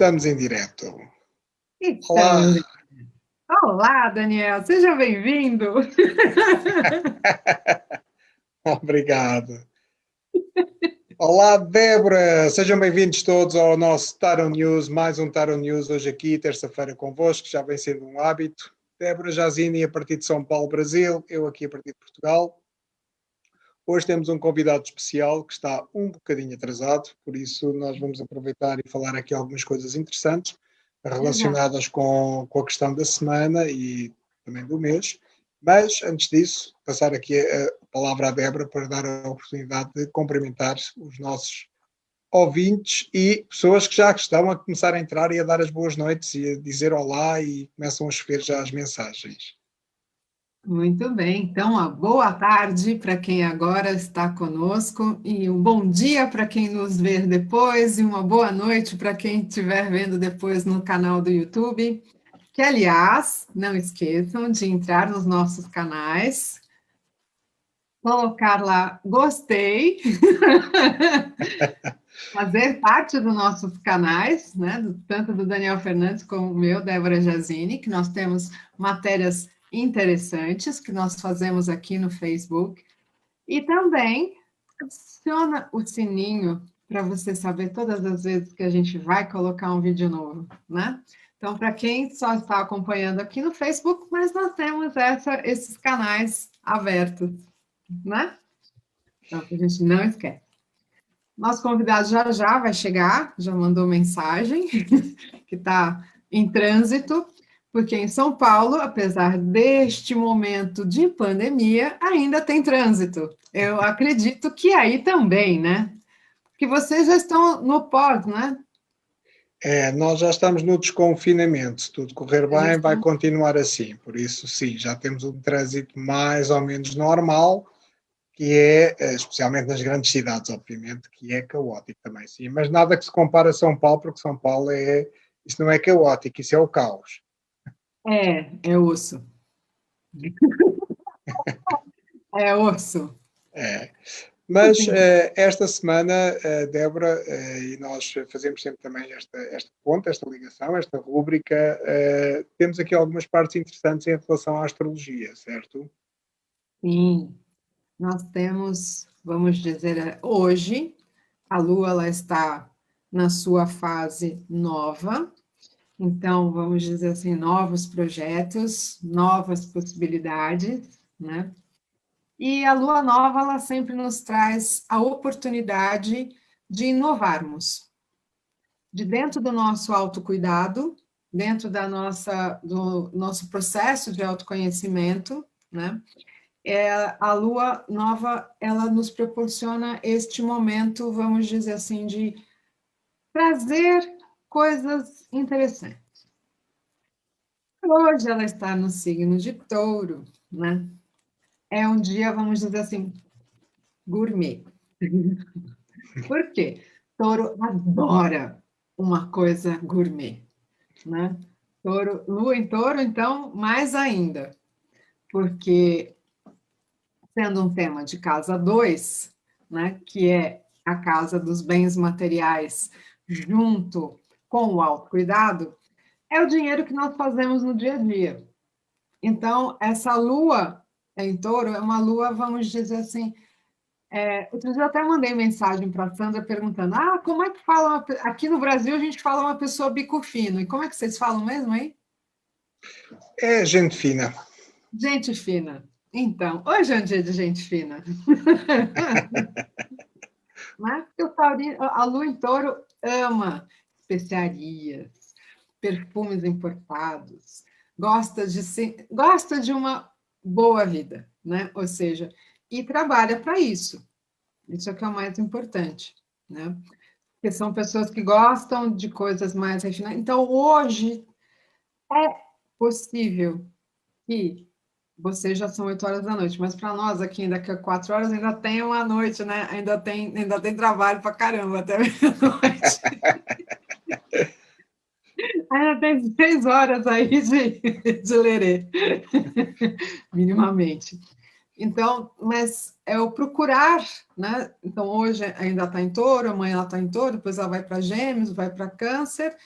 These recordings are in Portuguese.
Estamos em direto. Estamos. Olá, Daniel, seja bem-vindo. Obrigado. Olá, Débora, sejam bem-vindos todos ao nosso Tarot News, mais um Tarot News hoje aqui, terça-feira convosco, já vem sendo um hábito. Débora Jazini a partir de São Paulo, Brasil, eu aqui a partir de Portugal. Hoje temos um convidado especial que está um bocadinho atrasado, por isso nós vamos aproveitar e falar aqui algumas coisas interessantes relacionadas com a questão da semana e também do mês. Mas, antes disso, passar aqui a palavra à Débora para dar a oportunidade de cumprimentar os nossos ouvintes e pessoas que já estão a começar a entrar e a dar as boas noites e a dizer olá e começam a chover já as mensagens. Muito bem, então, uma boa tarde para quem agora está conosco e um bom dia para quem nos vê depois e uma boa noite para quem estiver vendo depois no canal do YouTube. Que, aliás, não esqueçam de entrar nos nossos canais, colocar lá gostei, fazer parte dos nossos canais, né, tanto do Daniel Fernandes como o meu, Débora Jazini, que nós temos matérias interessantes que nós fazemos aqui no Facebook, e também aciona o sininho para você saber todas as vezes que a gente vai colocar um vídeo novo, né? Então, para quem só está acompanhando aqui no Facebook, mas nós temos esses canais abertos, né? Então, a gente não esquece. Nosso convidado já vai chegar, já mandou mensagem, que está em trânsito, porque em São Paulo, apesar deste momento de pandemia, ainda tem trânsito. Eu acredito que aí também, né? Porque vocês já estão no pós, né? Nós já estamos no desconfinamento. Se tudo correr bem, vai continuar assim. Por isso, sim, já temos um trânsito mais ou menos normal, que é, especialmente nas grandes cidades, obviamente, que é caótico também, sim. Mas nada que se compare a São Paulo, porque São Paulo isso não é caótico, isso é o caos. É osso. É osso. É. Mas esta semana, Débora, e nós fazemos sempre também esta ponta, esta ligação, esta rúbrica, temos aqui algumas partes interessantes em relação à astrologia, certo? Sim, nós temos, vamos dizer, hoje, a Lua ela está na sua fase nova, então, vamos dizer assim, novos projetos, novas possibilidades, né? E a Lua Nova, ela sempre nos traz a oportunidade de inovarmos, de dentro do nosso autocuidado, dentro do nosso processo de autoconhecimento, né? A Lua Nova, ela nos proporciona este momento, vamos dizer assim, de trazer coisas interessantes. Hoje ela está no signo de Touro, né? É um dia, vamos dizer assim, gourmet. Por quê? Touro adora uma coisa gourmet, né? Touro, Lua em Touro, então, mais ainda, porque sendo um tema de casa 2, né, que é a casa dos bens materiais junto com o autocuidado, é o dinheiro que nós fazemos no dia a dia. Então, essa lua em Touro é uma lua, vamos dizer assim. Outro dia eu até mandei mensagem para a Sandra perguntando: como é que fala? Aqui no Brasil a gente fala uma pessoa bico fino, e como é que vocês falam mesmo aí? É gente fina. Gente fina. Então, hoje é um dia de gente fina. Né? Porque a lua em Touro ama especiarias, perfumes importados, gosta de uma boa vida, né? Ou seja, e trabalha para isso. Isso é que é o mais importante, né? Porque são pessoas que gostam de coisas mais refinadas. Então, hoje é possível que vocês já são 8 horas da noite, mas para nós aqui, daqui a 4 horas, ainda tem uma noite, né? Ainda tem trabalho para caramba até meia-noite. Ainda tem 6 horas aí de lerê, minimamente. Então, mas é o procurar, né? Então, hoje ainda está em Touro, amanhã ela está em Touro, depois ela vai para Gêmeos, vai para Câncer,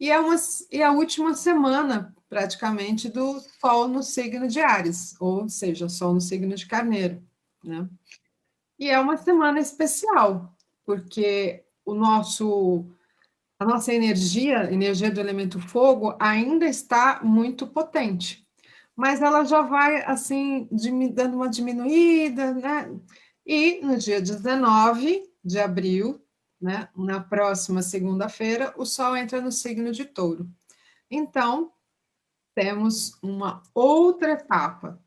e é a última semana, praticamente, do Sol no signo de Áries, ou seja, Sol no signo de Carneiro, né? E é uma semana especial, porque a nossa energia, energia do elemento fogo, ainda está muito potente, mas ela já vai, assim, dando uma diminuída, né? E no dia 19 de abril, né, na próxima segunda-feira, o Sol entra no signo de Touro. Então, temos uma outra etapa.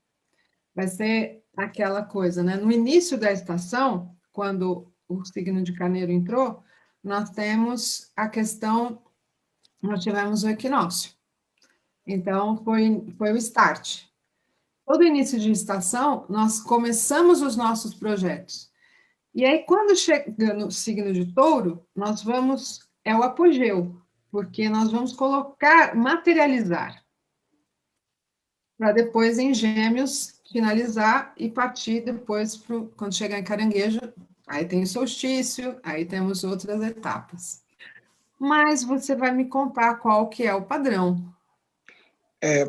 Vai ser aquela coisa, né? No início da estação, quando o signo de Carneiro entrou, nós temos a questão, nós tivemos o equinócio. Então, foi o start. Todo início de estação, nós começamos os nossos projetos. E aí, quando chega no signo de Touro, é o apogeu, porque nós vamos colocar, materializar, para depois em Gêmeos finalizar e partir depois, quando chegar em Caranguejo, aí tem o solstício, aí temos outras etapas. Mas você vai me contar qual que é o padrão.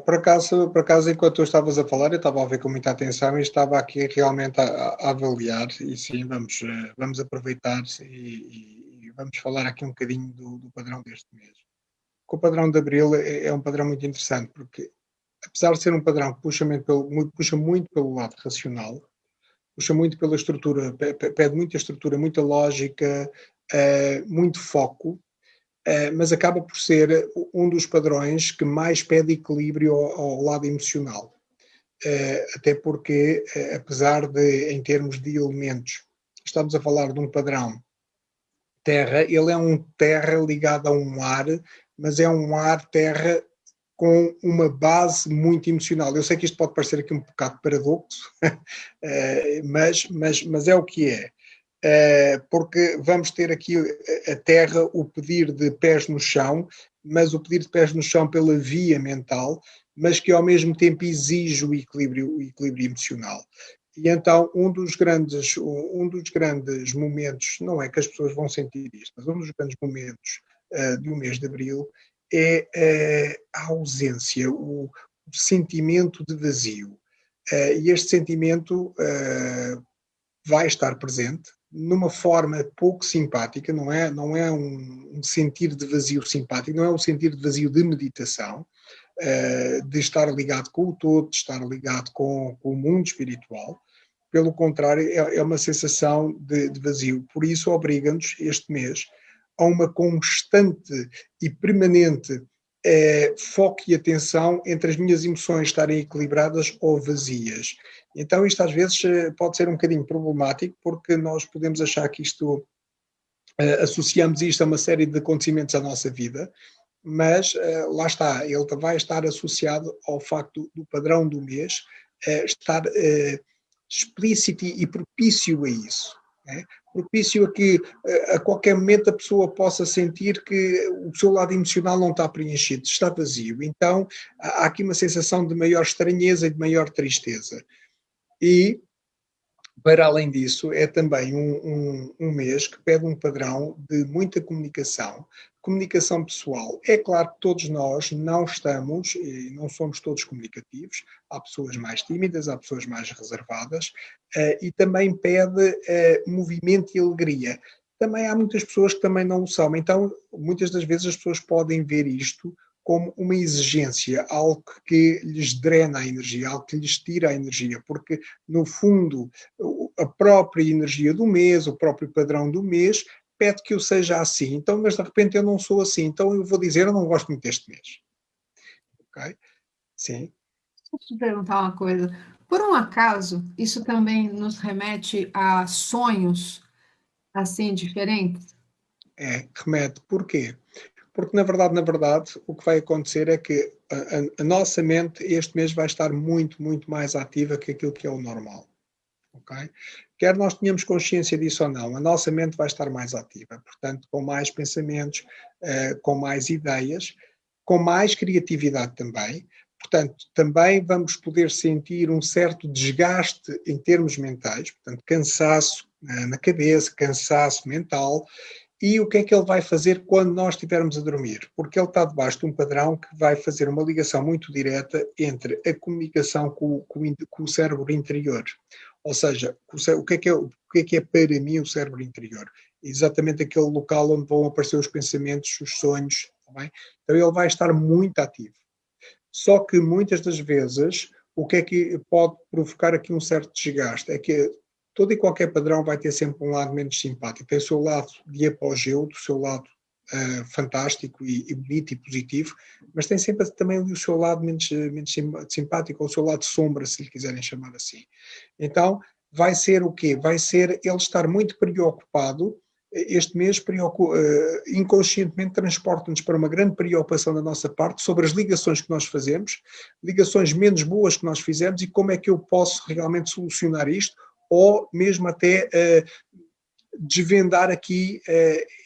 Por acaso, enquanto tu estavas a falar, eu estava a ver com muita atenção e estava aqui realmente a avaliar, e sim, vamos aproveitar e vamos falar aqui um bocadinho do padrão deste mês. O padrão de Abril é um padrão muito interessante, porque apesar de ser um padrão que puxa muito pelo lado racional, puxa muito pela estrutura, pede muita estrutura, muita lógica, muito foco, mas acaba por ser um dos padrões que mais pede equilíbrio ao lado emocional. Até porque, apesar de, em termos de elementos, estamos a falar de um padrão terra, ele é um terra ligado a um ar, mas é um ar terra com uma base muito emocional. Eu sei que isto pode parecer aqui um bocado paradoxo, mas é o que é. Porque vamos ter aqui a Terra o pedir de pés no chão, mas o pedir de pés no chão pela via mental, mas que ao mesmo tempo exige o equilíbrio emocional. E então um dos grandes momentos, não é que as pessoas vão sentir isto, mas um dos grandes momentos do mês de Abril é a ausência, o sentimento de vazio. E este sentimento vai estar presente numa forma pouco simpática, não é um sentir de vazio simpático, não é um sentir de vazio de meditação, de estar ligado com o todo, de estar ligado com o mundo espiritual. Pelo contrário, é uma sensação de vazio. Por isso, obriga-nos, este mês, a uma constante e permanente foco e atenção entre as minhas emoções estarem equilibradas ou vazias. Então isto às vezes pode ser um bocadinho problemático, porque nós podemos achar que isto, associamos isto a uma série de acontecimentos da nossa vida, mas lá está, ele vai estar associado ao facto do padrão do mês estar explícito e propício a isso. Né? Propício a que a qualquer momento a pessoa possa sentir que o seu lado emocional não está preenchido, está vazio. Então há aqui uma sensação de maior estranheza e de maior tristeza. E, para além disso, é também um mês que pede um padrão de muita comunicação pessoal. É claro que todos nós não estamos e não somos todos comunicativos, há pessoas mais tímidas, há pessoas mais reservadas, e também pede movimento e alegria. Também há muitas pessoas que também não o são, então muitas das vezes as pessoas podem ver isto como uma exigência, algo que lhes drena a energia, algo que lhes tira a energia, porque, no fundo, a própria energia do mês, o próprio padrão do mês, pede que eu seja assim. Então, mas de repente eu não sou assim, então eu vou dizer, eu não gosto muito deste mês. Ok? Sim. Deixa eu te perguntar uma coisa. Por um acaso, isso também nos remete a sonhos assim diferentes? Remete. Porquê? Porque, na verdade, o que vai acontecer é que a nossa mente este mês vai estar muito, muito mais ativa que aquilo que é o normal. Okay? Quer nós tenhamos consciência disso ou não, a nossa mente vai estar mais ativa, portanto, com mais pensamentos, com mais ideias, com mais criatividade também. Portanto, também vamos poder sentir um certo desgaste em termos mentais, portanto, cansaço na cabeça, cansaço mental, E o que é que ele vai fazer quando nós estivermos a dormir? Porque ele está debaixo de um padrão que vai fazer uma ligação muito direta entre a comunicação com o cérebro interior. Ou seja, o que é para mim o cérebro interior? Exatamente aquele local onde vão aparecer os pensamentos, os sonhos. Tá bem? Então ele vai estar muito ativo. Só que muitas das vezes, o que é que pode provocar aqui um certo desgaste? É que todo e qualquer padrão vai ter sempre um lado menos simpático. Tem o seu lado de apogeu, do seu lado fantástico e bonito e positivo, mas tem sempre também o seu lado menos simpático, ou o seu lado sombra, se lhe quiserem chamar assim. Então, vai ser o quê? Vai ser ele estar muito preocupado. Este mês, inconscientemente, transporta-nos para uma grande preocupação da nossa parte sobre as ligações que nós fazemos, ligações menos boas que nós fizemos e como é que eu posso realmente solucionar isto, ou mesmo até desvendar aqui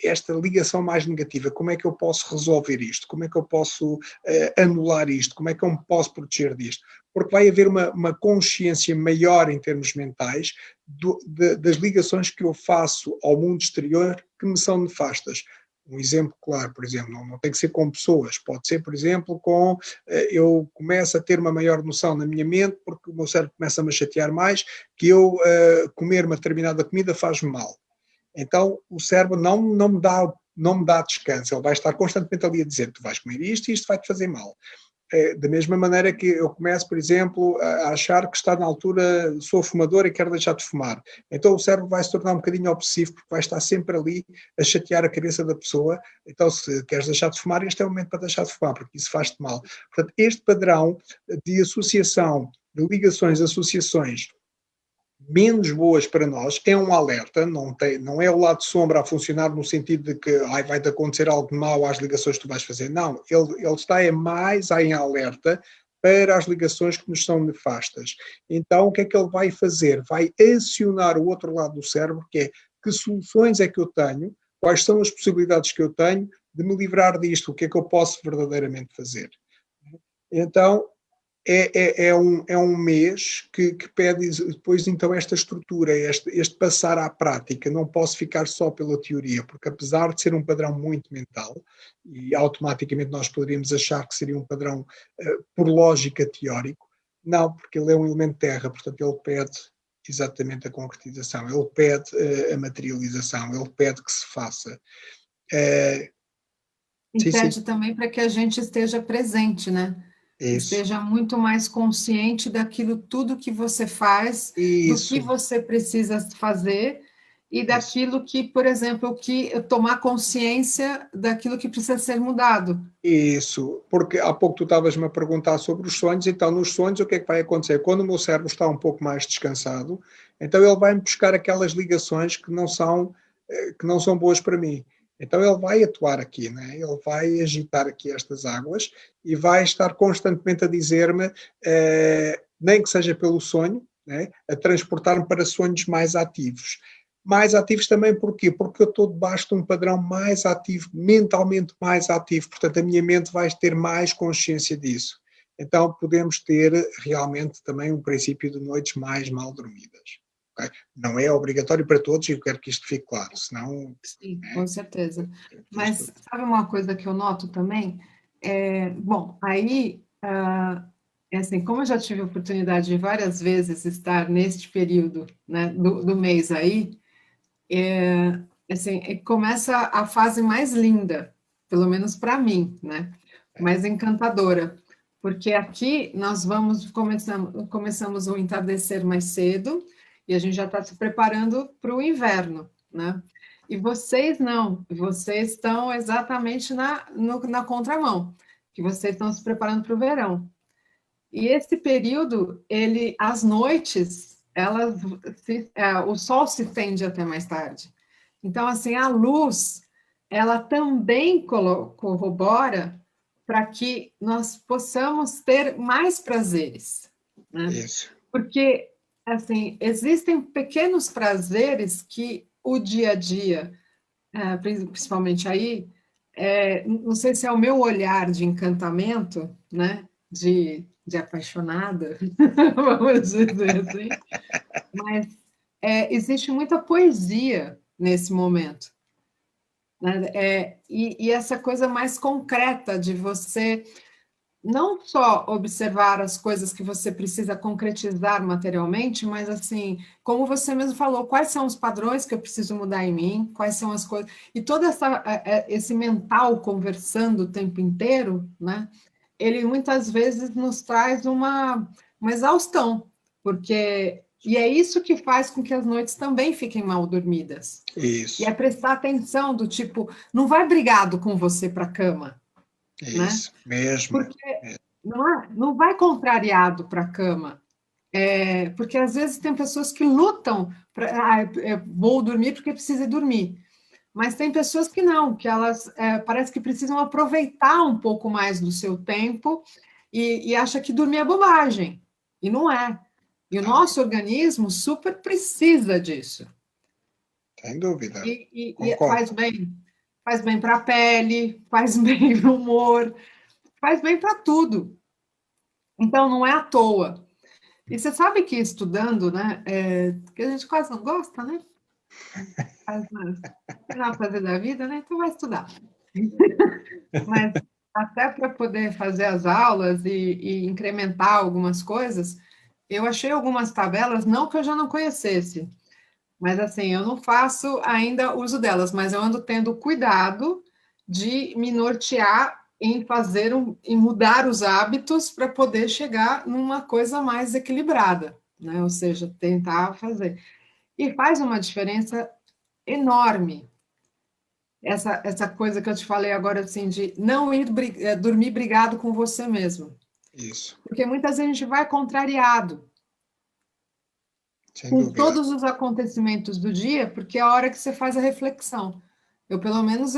esta ligação mais negativa. Como é que eu posso resolver isto? Como é que eu posso anular isto? Como é que eu me posso proteger disto? Porque vai haver uma consciência maior em termos mentais das ligações que eu faço ao mundo exterior que me são nefastas. Um exemplo claro, por exemplo, não tem que ser com pessoas, pode ser, por exemplo, eu começo a ter uma maior noção na minha mente porque o meu cérebro começa-me a chatear mais que eu comer uma determinada comida faz-me mal. Então o cérebro não me dá descanso, ele vai estar constantemente ali a dizer, tu vais comer isto e isto vai-te fazer mal. Da mesma maneira que eu começo, por exemplo, a achar que está na altura, sou fumador e quero deixar de fumar. Então o cérebro vai se tornar um bocadinho obsessivo, porque vai estar sempre ali a chatear a cabeça da pessoa. Então se queres deixar de fumar, este é o momento para deixar de fumar, porque isso faz-te mal. Portanto, este padrão de associação, de ligações, associações menos boas para nós, é um alerta, não é o lado sombra a funcionar no sentido de que vai-te acontecer algo de mau às ligações que tu vais fazer. Não, ele está mais em alerta para as ligações que nos são nefastas. Então, o que é que ele vai fazer? Vai acionar o outro lado do cérebro, que é que soluções é que eu tenho, quais são as possibilidades que eu tenho de me livrar disto, o que é que eu posso verdadeiramente fazer. Então, é um mês que pede depois então esta estrutura, este passar à prática. Não posso ficar só pela teoria, porque apesar de ser um padrão muito mental, e automaticamente nós poderíamos achar que seria um padrão por lógica teórico, não, porque ele é um elemento terra, portanto ele pede exatamente a concretização, ele pede a materialização, ele pede que se faça. E Sim, sim, pede também para que a gente esteja presente, né? isso, Esteja muito mais consciente daquilo tudo que você faz, do que isso, você precisa fazer e isso. daquilo que, por exemplo, que tomar consciência daquilo que precisa ser mudado. Isso, porque há pouco tu estavas-me a perguntar sobre os sonhos, então nos sonhos o que é que vai acontecer? Quando o meu cérebro está um pouco mais descansado, então ele vai-me buscar aquelas ligações que não são boas para mim. Então ele vai atuar aqui, né? Ele vai agitar aqui estas águas e vai estar constantemente a dizer-me, nem que seja pelo sonho, né? A transportar-me para sonhos mais ativos. Mais ativos também porquê? Porque eu estou debaixo de um padrão mais ativo, mentalmente mais ativo, portanto a minha mente vai ter mais consciência disso. Então podemos ter realmente também um princípio de noites mais mal dormidas. Okay? Não é obrigatório para todos e eu quero que isto fique claro, senão... Sim, É, com certeza. isto, Mas sabe uma coisa que eu noto também? Bom, aí, é assim, como eu já tive a oportunidade de várias vezes estar neste período, né, do mês aí, assim, começa a fase mais linda, pelo menos para mim, né? Mais encantadora, porque aqui nós começamos o entardecer mais cedo e a gente já está se preparando para o inverno, né? E vocês não, vocês estão exatamente na contramão, que vocês estão se preparando para o verão. E esse período, as noites, o sol se estende até mais tarde. Então, assim, a luz, ela também corrobora para que nós possamos ter mais prazeres, né? isso. Porque, assim, existem pequenos prazeres que o dia a dia, principalmente aí, não sei se é o meu olhar de encantamento, né? De apaixonada, vamos dizer assim, mas existe muita poesia nesse momento. né? E essa coisa mais concreta de você não só observar as coisas que você precisa concretizar materialmente, mas assim, como você mesmo falou, quais são os padrões que eu preciso mudar em mim, quais são as coisas, e todo esse mental conversando o tempo inteiro, né? Ele muitas vezes nos traz uma exaustão, porque e é isso que faz com que as noites também fiquem mal dormidas. E é Isso, prestar atenção do tipo, não vai brigado com você para a cama, né? isso, mesmo. Porque não vai contrariado para a cama. Porque às vezes tem pessoas que lutam para, eu vou dormir porque precisa dormir. Mas tem pessoas que não, que elas parece que precisam aproveitar um pouco mais do seu tempo e acha que dormir é bobagem. E não é. E o Não, nosso organismo super precisa disso. sem dúvida, E concordo. faz bem para a pele, faz bem para o humor, faz bem para tudo. Então não é à toa. E você sabe que estudando, né, que a gente quase não gosta, né? Mas não dá fazer da vida, né? Então vai estudar. Mas até para poder fazer as aulas e incrementar algumas coisas, eu achei algumas tabelas, não que eu já não conhecesse, mas assim, eu não faço ainda uso delas, mas eu ando tendo cuidado de me nortear em em mudar os hábitos para poder chegar numa coisa mais equilibrada, né? Ou seja, tentar fazer. E faz uma diferença enorme. Essa coisa que eu te falei agora, assim, de não ir dormir brigado com você mesmo. Isso, Porque muitas vezes a gente vai contrariado sem com dúvida. todos os acontecimentos do dia, porque é a hora que você faz a reflexão. Pelo menos,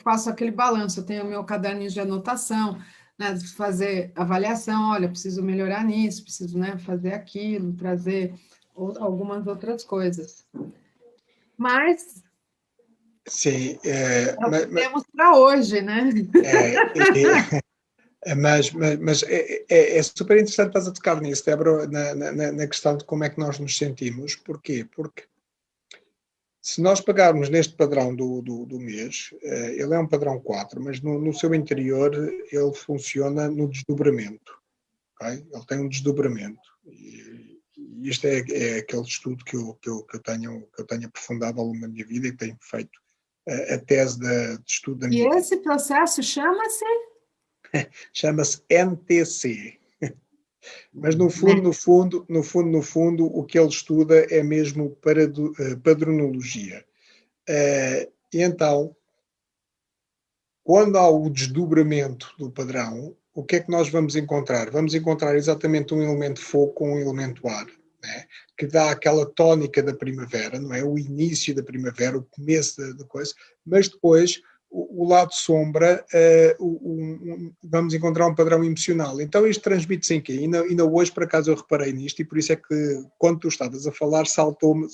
faço aquele balanço, eu tenho meu caderninho de anotação, né, fazer avaliação, olha, preciso melhorar nisso, preciso, né, fazer aquilo, trazer algumas outras coisas. Mas Sim, é o que temos para hoje, né? é, mas é super interessante estás a tocar nisso, Débora, na questão de como é que nós nos sentimos. Porquê? Porque se nós pegarmos neste padrão do mês, ele é um padrão 4, mas no seu interior ele funciona no desdobramento. Okay? Ele tem um desdobramento. E isto é aquele estudo que eu tenho aprofundado ao longo da minha vida e que tenho feito a tese de estudo da E minha vida. esse processo chama-se Chama-se NTC. Mas né? no fundo, o que ele estuda é mesmo padronologia. E então, quando há o desdobramento do padrão, o que é que nós vamos encontrar? Vamos encontrar exatamente um elemento fogo com um elemento ar, né? Que dá aquela tónica da primavera, não é? O início da primavera, o começo da coisa, mas depois o lado sombra, vamos encontrar um padrão emocional. Então isto transmite-se em quê? Ainda hoje, por acaso, eu reparei nisto e por isso é que, quando tu estavas a falar, saltou-me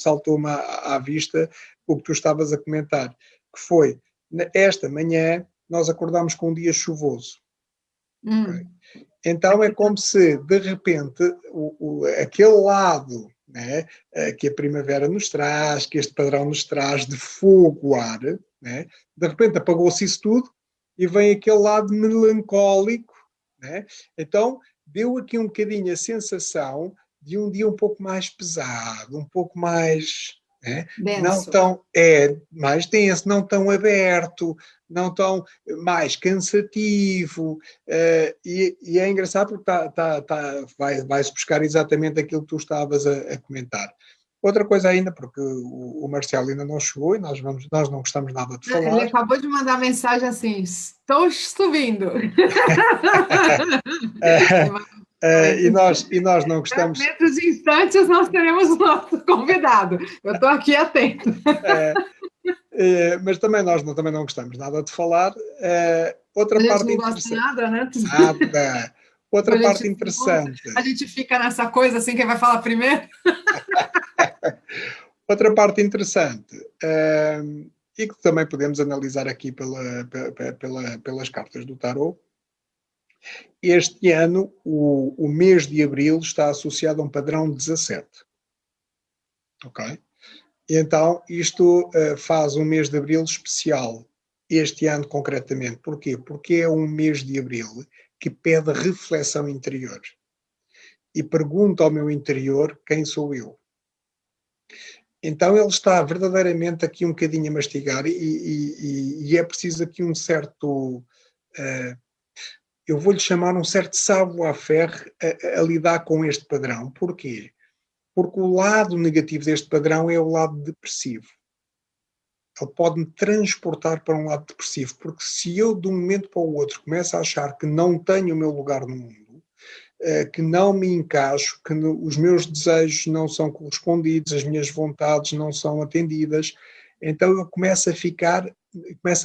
à vista o que tu estavas a comentar, que foi, esta manhã, nós acordámos com um dia chuvoso. Okay? Então é Aqui tá. como se, de repente, aquele lado, né, que a primavera nos traz, que este padrão nos traz de fogo, ar, né, de repente apagou-se isso tudo e vem aquele lado melancólico. Né? Então deu aqui um bocadinho a sensação de um dia um pouco mais pesado, um pouco mais... Não Denso. tão mais denso, não tão aberto, não tão mais cansativo, e é engraçado porque vai-se buscar exatamente aquilo que tu estavas a comentar. Outra coisa ainda, porque o Marcelo ainda não chegou e nós não gostamos nada de Ele falar. acabou de mandar mensagem assim: estou subindo. Ele mandou E nós não gostamos. dentro de instantes nós teremos o nosso convidado. Eu estou aqui atento. Uh, mas também não gostamos nada de falar. Outra A gente parte não gosta de interessante. nada, né? Nada. Outra parte interessante. A gente fica nessa coisa assim, quem vai falar primeiro? Outra parte interessante, e que também podemos analisar aqui pelas cartas do tarot, este ano o mês de abril está associado a um padrão 17. Ok? E então isto faz um mês de abril especial, este ano concretamente. Porquê? Porque é um mês de abril que pede reflexão interior. E pergunta ao meu interior quem sou eu. Então ele está verdadeiramente aqui um bocadinho a mastigar e é preciso aqui um certo, eu vou-lhe chamar um certo savoir-faire a lidar com este padrão. Porquê? Porque o lado negativo deste padrão é o lado depressivo. Ele pode-me transportar para um lado depressivo, porque se eu de um momento para o outro começo a achar que não tenho o meu lugar no mundo, que não me encaixo, que os meus desejos não são correspondidos, as minhas vontades não são atendidas, então eu começo a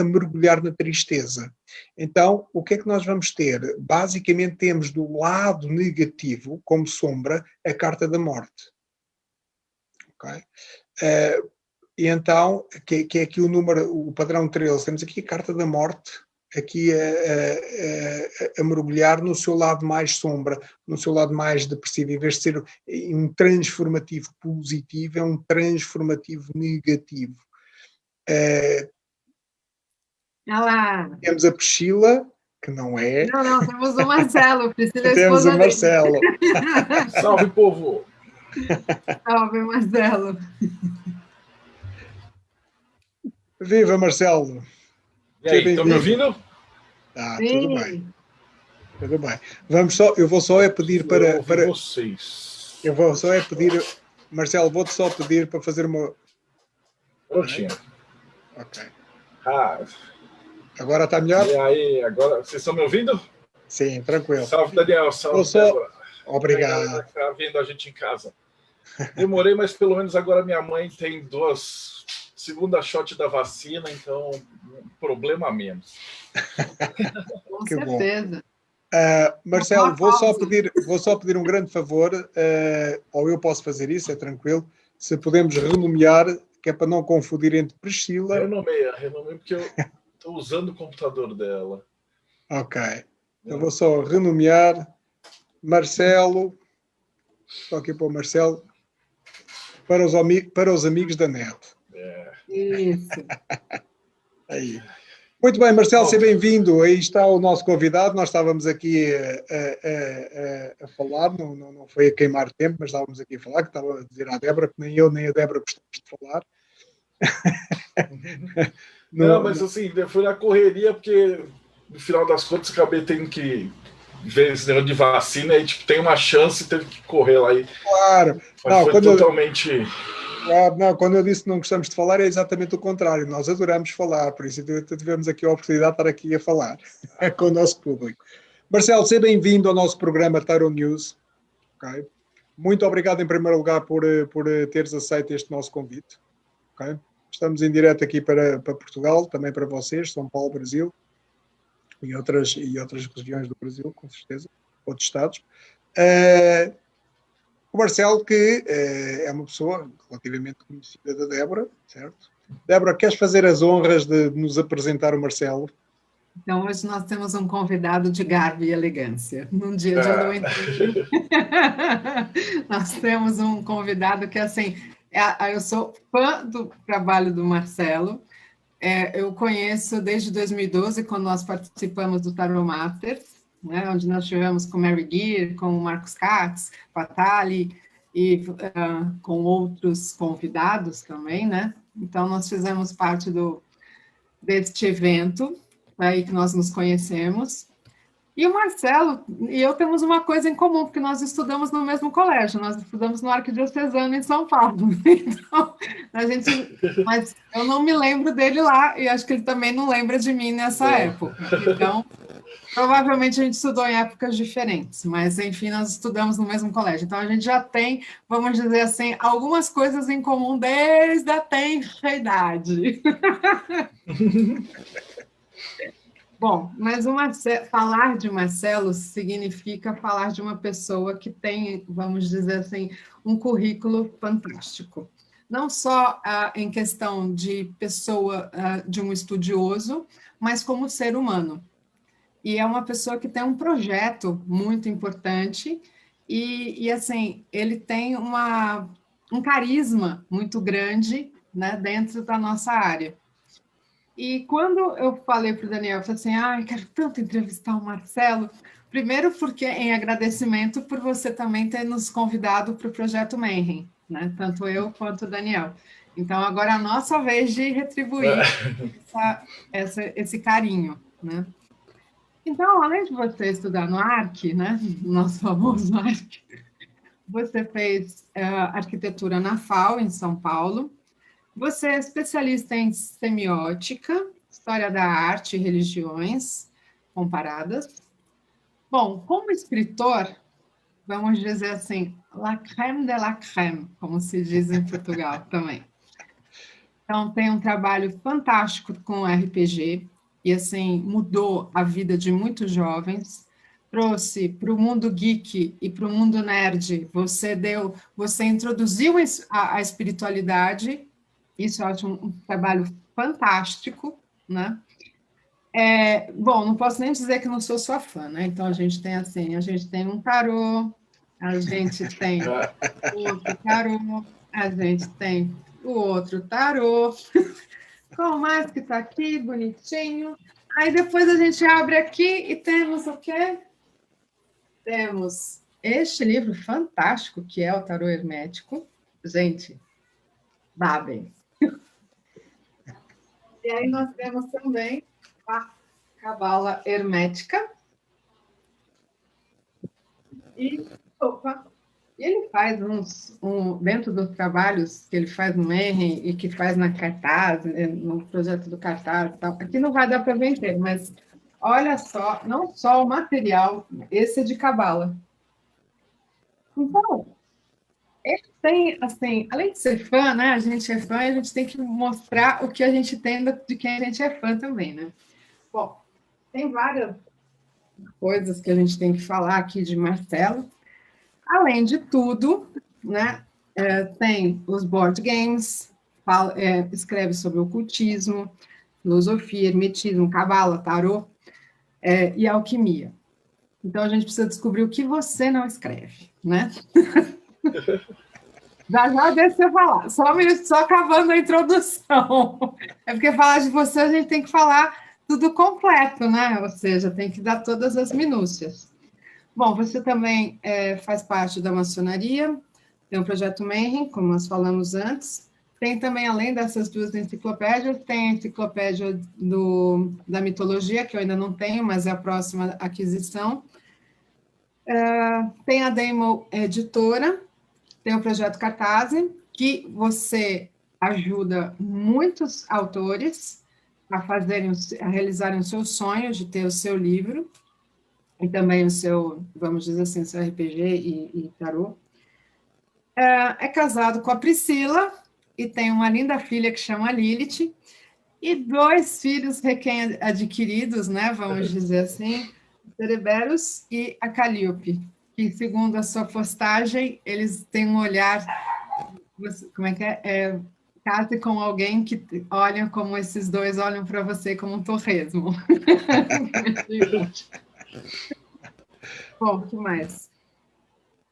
mergulhar na tristeza. Então, o que é que nós vamos ter? Basicamente temos do lado negativo, como sombra, a carta da morte. Ok? E então, que é aqui o padrão 13, temos aqui a carta da morte, aqui a mergulhar no seu lado mais sombra, no seu lado mais depressivo, em vez de ser um transformativo positivo, é um transformativo negativo. Temos a Priscila, que não é. Não, temos o Marcelo, Priscila é a temos esposa o Marcelo. Salve, povo! Salve, Marcelo. Viva, Marcelo! E aí, estão me ouvindo? Ah, tudo bem. Tudo bem. Eu vou só pedir para vocês. Eu vou só pedir, Marcelo, vou-te só pedir para fazer uma. Prontinho. Ok. Agora está melhor? E aí, agora vocês estão me ouvindo? Sim, tranquilo. Salve, Daniel. Salve, Débora. Obrigado. Está vendo a gente em casa. Demorei, mas pelo menos agora minha mãe tem segunda shot da vacina, então problema menos. Com certeza. Marcelo, vou só pedir um grande favor, ou eu posso fazer isso, é tranquilo, se podemos renomear, que é para não confundir entre Priscila... Renomei porque eu estou usando o computador dela. Ok. Eu vou só renomear Marcelo, estou aqui para o Marcelo, para os amigos da net. Isso. Aí. Muito bem, Marcelo, seja bem-vindo. Aí está o nosso convidado. Nós estávamos aqui a falar, não foi a queimar tempo, mas estávamos aqui a falar, que estava a dizer à Débora, que nem eu nem a Débora gostamos de falar. Mas assim, foi na correria, porque no final das contas acabei tendo que ver esse negócio de vacina e tem uma chance, teve que correr lá. Claro. Mas foi totalmente... Não, quando eu disse que não gostamos de falar, é exatamente o contrário. Nós adoramos falar, por isso tivemos aqui a oportunidade de estar aqui a falar com o nosso público. Marcelo, seja bem-vindo ao nosso programa Tarot News. Okay? Muito obrigado, em primeiro lugar, por teres aceito este nosso convite. Okay? Estamos em direto aqui para Portugal, também para vocês, São Paulo, Brasil, e outras regiões do Brasil, com certeza, outros estados. O Marcelo, que é uma pessoa relativamente conhecida da Débora, certo? Débora, queres fazer as honras de nos apresentar o Marcelo? Então, hoje nós temos um convidado de garbo e elegância. Num dia de lua inteiro, nós temos um convidado que, assim, eu sou fã do trabalho do Marcelo. Eu conheço desde 2012, quando nós participamos do Tarot Masters, né, onde nós tivemos com Mary Gear, com o Marcos Katz, Fatali, e com outros convidados também, né? Então, nós fizemos parte deste evento, aí que nós nos conhecemos. E o Marcelo e eu temos uma coisa em comum, porque nós estudamos no mesmo colégio, nós estudamos no Arquidiocesano em São Paulo. Então, mas eu não me lembro dele lá, e acho que ele também não lembra de mim nessa época. Então, provavelmente a gente estudou em épocas diferentes, mas, enfim, nós estudamos no mesmo colégio. Então, a gente já tem, vamos dizer assim, algumas coisas em comum desde a tenra idade. Bom, mas falar de Marcelo significa falar de uma pessoa que tem, vamos dizer assim, um currículo fantástico. Não só em questão de pessoa, de um estudioso, mas como ser humano. E é uma pessoa que tem um projeto muito importante e assim, ele tem um carisma muito grande né, dentro da nossa área. E quando eu falei para o Daniel, eu falei assim, quero tanto entrevistar o Marcelo, primeiro porque em agradecimento por você também ter nos convidado para o Projeto Mayhem, né, tanto eu quanto o Daniel. Então, agora é a nossa vez de retribuir esse carinho, né? Então, além de você estudar no ARC, né, nosso famoso ARC, você fez arquitetura na FAU, em São Paulo. Você é especialista em semiótica, história da arte e religiões comparadas. Bom, como escritor, vamos dizer assim, la crème de la crème, como se diz em Portugal também. Então, tem um trabalho fantástico com RPG, e assim, mudou a vida de muitos jovens, trouxe para o mundo geek e para o mundo nerd, você introduziu a espiritualidade, isso eu acho um trabalho fantástico, né? Bom, não posso nem dizer que não sou sua fã, né? Então, a gente tem um tarô, a gente tem outro tarô, a gente tem o outro tarô, qual mais que está aqui, bonitinho. Aí depois a gente abre aqui e temos o quê? Temos este livro fantástico, que é o Tarô Hermético. Gente, babem. E aí nós temos também a Cabala Hermética. E ele faz dentro dos trabalhos que ele faz no Mayhem e que faz na Cartaz, no projeto do Cartaz, aqui não vai dar para vender, mas olha só, não só o material, esse é de Cabala. Então, ele tem, assim, além de ser fã, né, a gente é fã e a gente tem que mostrar o que a gente tem de quem a gente é fã também, né? Bom, tem várias coisas que a gente tem que falar aqui de Marcelo. Além de tudo, né, tem os board games, escreve sobre ocultismo, filosofia, hermetismo, cabala, tarô e alquimia. Então, a gente precisa descobrir o que você não escreve, né? Já deixa eu falar, só acabando a introdução. É porque falar de você, a gente tem que falar tudo completo, né? Ou seja, tem que dar todas as minúcias. Bom, você também faz parte da maçonaria, tem o Projeto Mayhem, como nós falamos antes. Tem também, além dessas duas enciclopédias, tem a enciclopédia da mitologia, que eu ainda não tenho, mas é a próxima aquisição. Tem a Demo Editora, tem o Projeto Cartaz, que você ajuda muitos autores a realizarem os seus sonhos de ter o seu livro, e também o seu, vamos dizer assim, seu RPG e tarô. É casado com a Priscila e tem uma linda filha que chama Lilith e 2 filhos recém-adquiridos, né, vamos dizer assim, Cereberos e a Calíope, que, segundo a sua postagem, eles têm um olhar, como é que é? Case com alguém que olha como esses 2 olham para você como um torresmo. Bom, o que mais?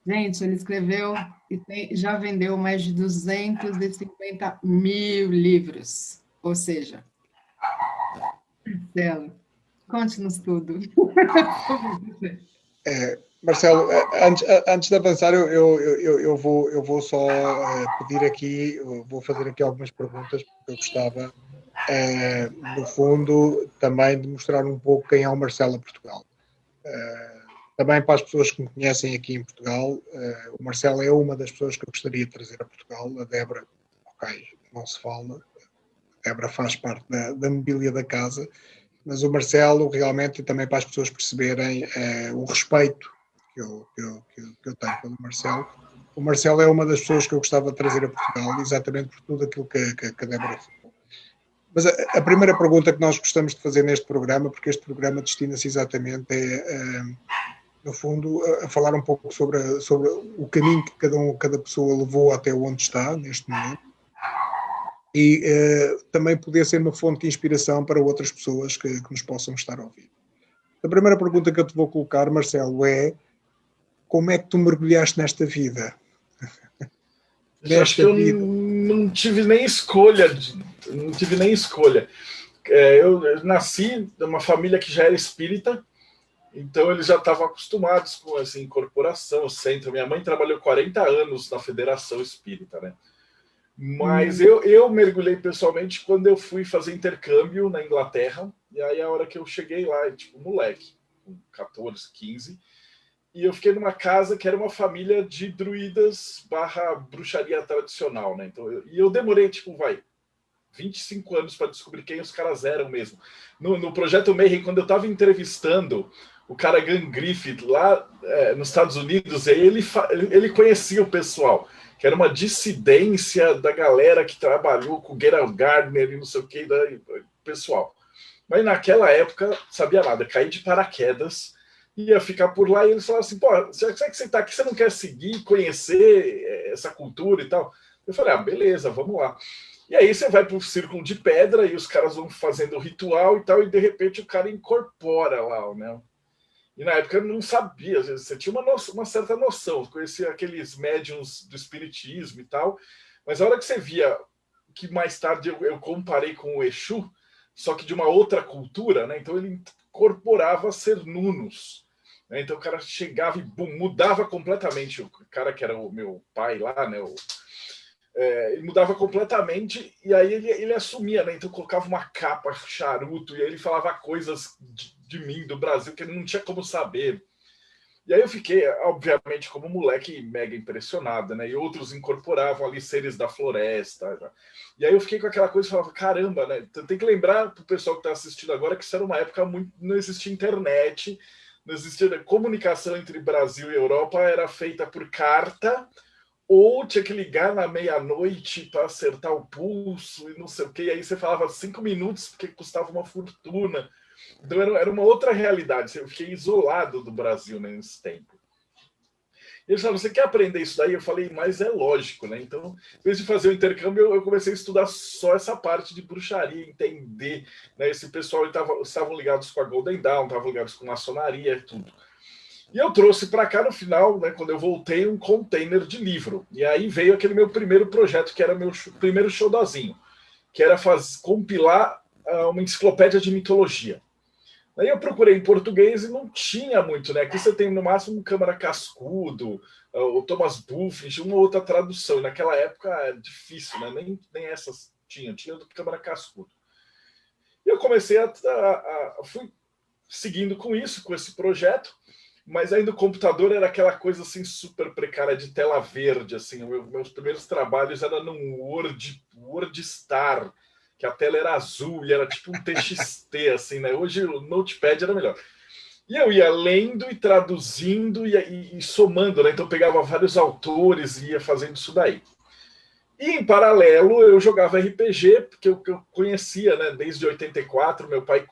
Gente, ele escreveu e já vendeu mais de 250 mil livros. Ou seja, Marcelo, conte-nos tudo. Marcelo, antes de avançar, eu vou só pedir aqui, vou fazer aqui algumas perguntas, porque eu gostava, no fundo, também de mostrar um pouco quem é o Marcelo a Portugal. Também para as pessoas que me conhecem aqui em Portugal, o Marcelo é uma das pessoas que eu gostaria de trazer a Portugal. A Débora, ok, não se fala, a Débora faz parte da mobília da casa, mas o Marcelo realmente, também para as pessoas perceberem o respeito que eu tenho pelo Marcelo. O Marcelo é uma das pessoas que eu gostava de trazer a Portugal, exatamente por tudo aquilo que a Débora falou. Mas a primeira pergunta que nós gostamos de fazer neste programa, porque este programa destina-se exatamente no fundo, a falar um pouco sobre o caminho que cada pessoa levou até onde está, neste momento, e também poder ser uma fonte de inspiração para outras pessoas que nos possam estar a ouvir. A primeira pergunta que eu te vou colocar, Marcelo, é: como é que tu mergulhaste nesta vida? Acho que eu não tive nem escolha. Não tive nem escolha. Eu nasci numa família que já era espírita, então eles já estavam acostumados com essa incorporação, centro. Minha mãe trabalhou 40 anos na Federação Espírita, né? Mas eu mergulhei pessoalmente quando eu fui fazer intercâmbio na Inglaterra, e aí a hora que eu cheguei lá, tipo, moleque, com 14, 15, e eu fiquei numa casa que era uma família de druidas / bruxaria tradicional, né? Então, eu demorei, tipo, 25 anos para descobrir quem os caras eram mesmo. No Projeto Mayhem, quando eu estava entrevistando o cara Gunn Griffith lá nos Estados Unidos, ele conhecia o pessoal, que era uma dissidência da galera que trabalhou com o Gerald Gardner e não sei o que, pessoal. Mas naquela época, sabia nada, caí de paraquedas, ia ficar por lá, e eles falaram assim, pô, já que você está aqui, você não quer seguir, conhecer essa cultura e tal? Eu falei, beleza, vamos lá. E aí você vai para o círculo de pedra e os caras vão fazendo o ritual e tal, e de repente o cara incorpora lá, né? E na época eu não sabia, às vezes você tinha uma certa noção, conhecia aqueles médiums do espiritismo e tal, mas a hora que você via que mais tarde eu comparei com o Exu, só que de uma outra cultura, né? Então ele incorporava ser nunos. Né? Então o cara chegava e mudava completamente. O cara que era o meu pai lá, né? Ele mudava completamente e aí ele assumia, né? Então colocava uma capa, charuto, e aí ele falava coisas de mim, do Brasil, que ele não tinha como saber. E aí eu fiquei, obviamente, como moleque, mega impressionado, né? E outros incorporavam ali seres da floresta. Né? E aí eu fiquei com aquela coisa e falava, caramba, né? Tem que lembrar pro pessoal que está assistindo agora que isso era uma época não existia internet, não existia comunicação entre Brasil e Europa, era feita por carta, ou tinha que ligar na meia-noite para acertar o pulso e não sei o quê. E aí você falava 5 minutos porque custava uma fortuna. Então era uma outra realidade. Eu fiquei isolado do Brasil, né, nesse tempo. E eles falaram, você quer aprender isso daí? Eu falei, mas é lógico, né? Então, em vez de fazer o intercâmbio, eu comecei a estudar só essa parte de bruxaria, entender. Né? Esse pessoal estavam ligados com a Golden Dawn, estavam ligados com maçonaria, tudo. E eu trouxe para cá, no final, né, quando eu voltei, um container de livro. E aí veio aquele meu primeiro projeto, que era meu primeiro showdozinho, que era compilar uma enciclopédia de mitologia. Aí eu procurei em português e não tinha muito, né? Aqui você tem no máximo um Câmara Cascudo, o Thomas Buffett, uma outra tradução. E naquela época era difícil, né? Nem essas tinha do Câmara Cascudo. E eu comecei fui seguindo com isso, com esse projeto, mas aí no computador era aquela coisa assim super precária de tela verde, assim. Meus primeiros trabalhos eram num WordStar, que a tela era azul e era tipo um TXT, assim, né? Hoje o Notepad era melhor. E eu ia lendo e traduzindo e somando, né? Então eu pegava vários autores e ia fazendo isso daí. E em paralelo eu jogava RPG, porque eu conhecia, né? Desde 84, meu pai,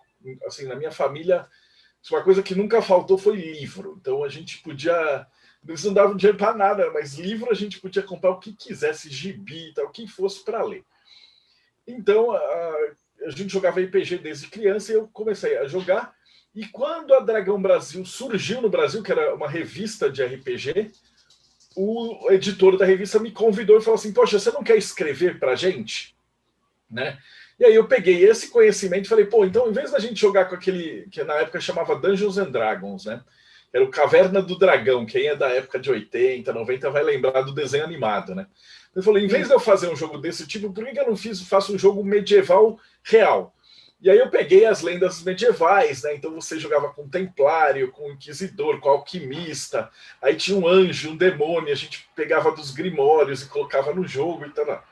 assim, na minha família, uma coisa que nunca faltou foi livro. Então a gente podia... Eles não davam dinheiro para nada, mas livro a gente podia comprar o que quisesse, gibi e tal, o que fosse para ler. Então, a gente jogava RPG desde criança e eu comecei a jogar. E quando a Dragão Brasil surgiu no Brasil, que era uma revista de RPG, o editor da revista me convidou e falou assim, poxa, você não quer escrever para a gente? Né? E aí eu peguei esse conhecimento e falei, pô, então em vez da gente jogar com aquele que na época chamava Dungeons and Dragons, né? Era o Caverna do Dragão, quem é da época de 80, 90 vai lembrar do desenho animado, né? Eu falei, em vez de eu fazer um jogo desse tipo, por que eu não faço um jogo medieval real? E aí eu peguei as lendas medievais, né? Então você jogava com templário, com inquisidor, com alquimista, aí tinha um anjo, um demônio, a gente pegava dos grimórios e colocava no jogo e tal.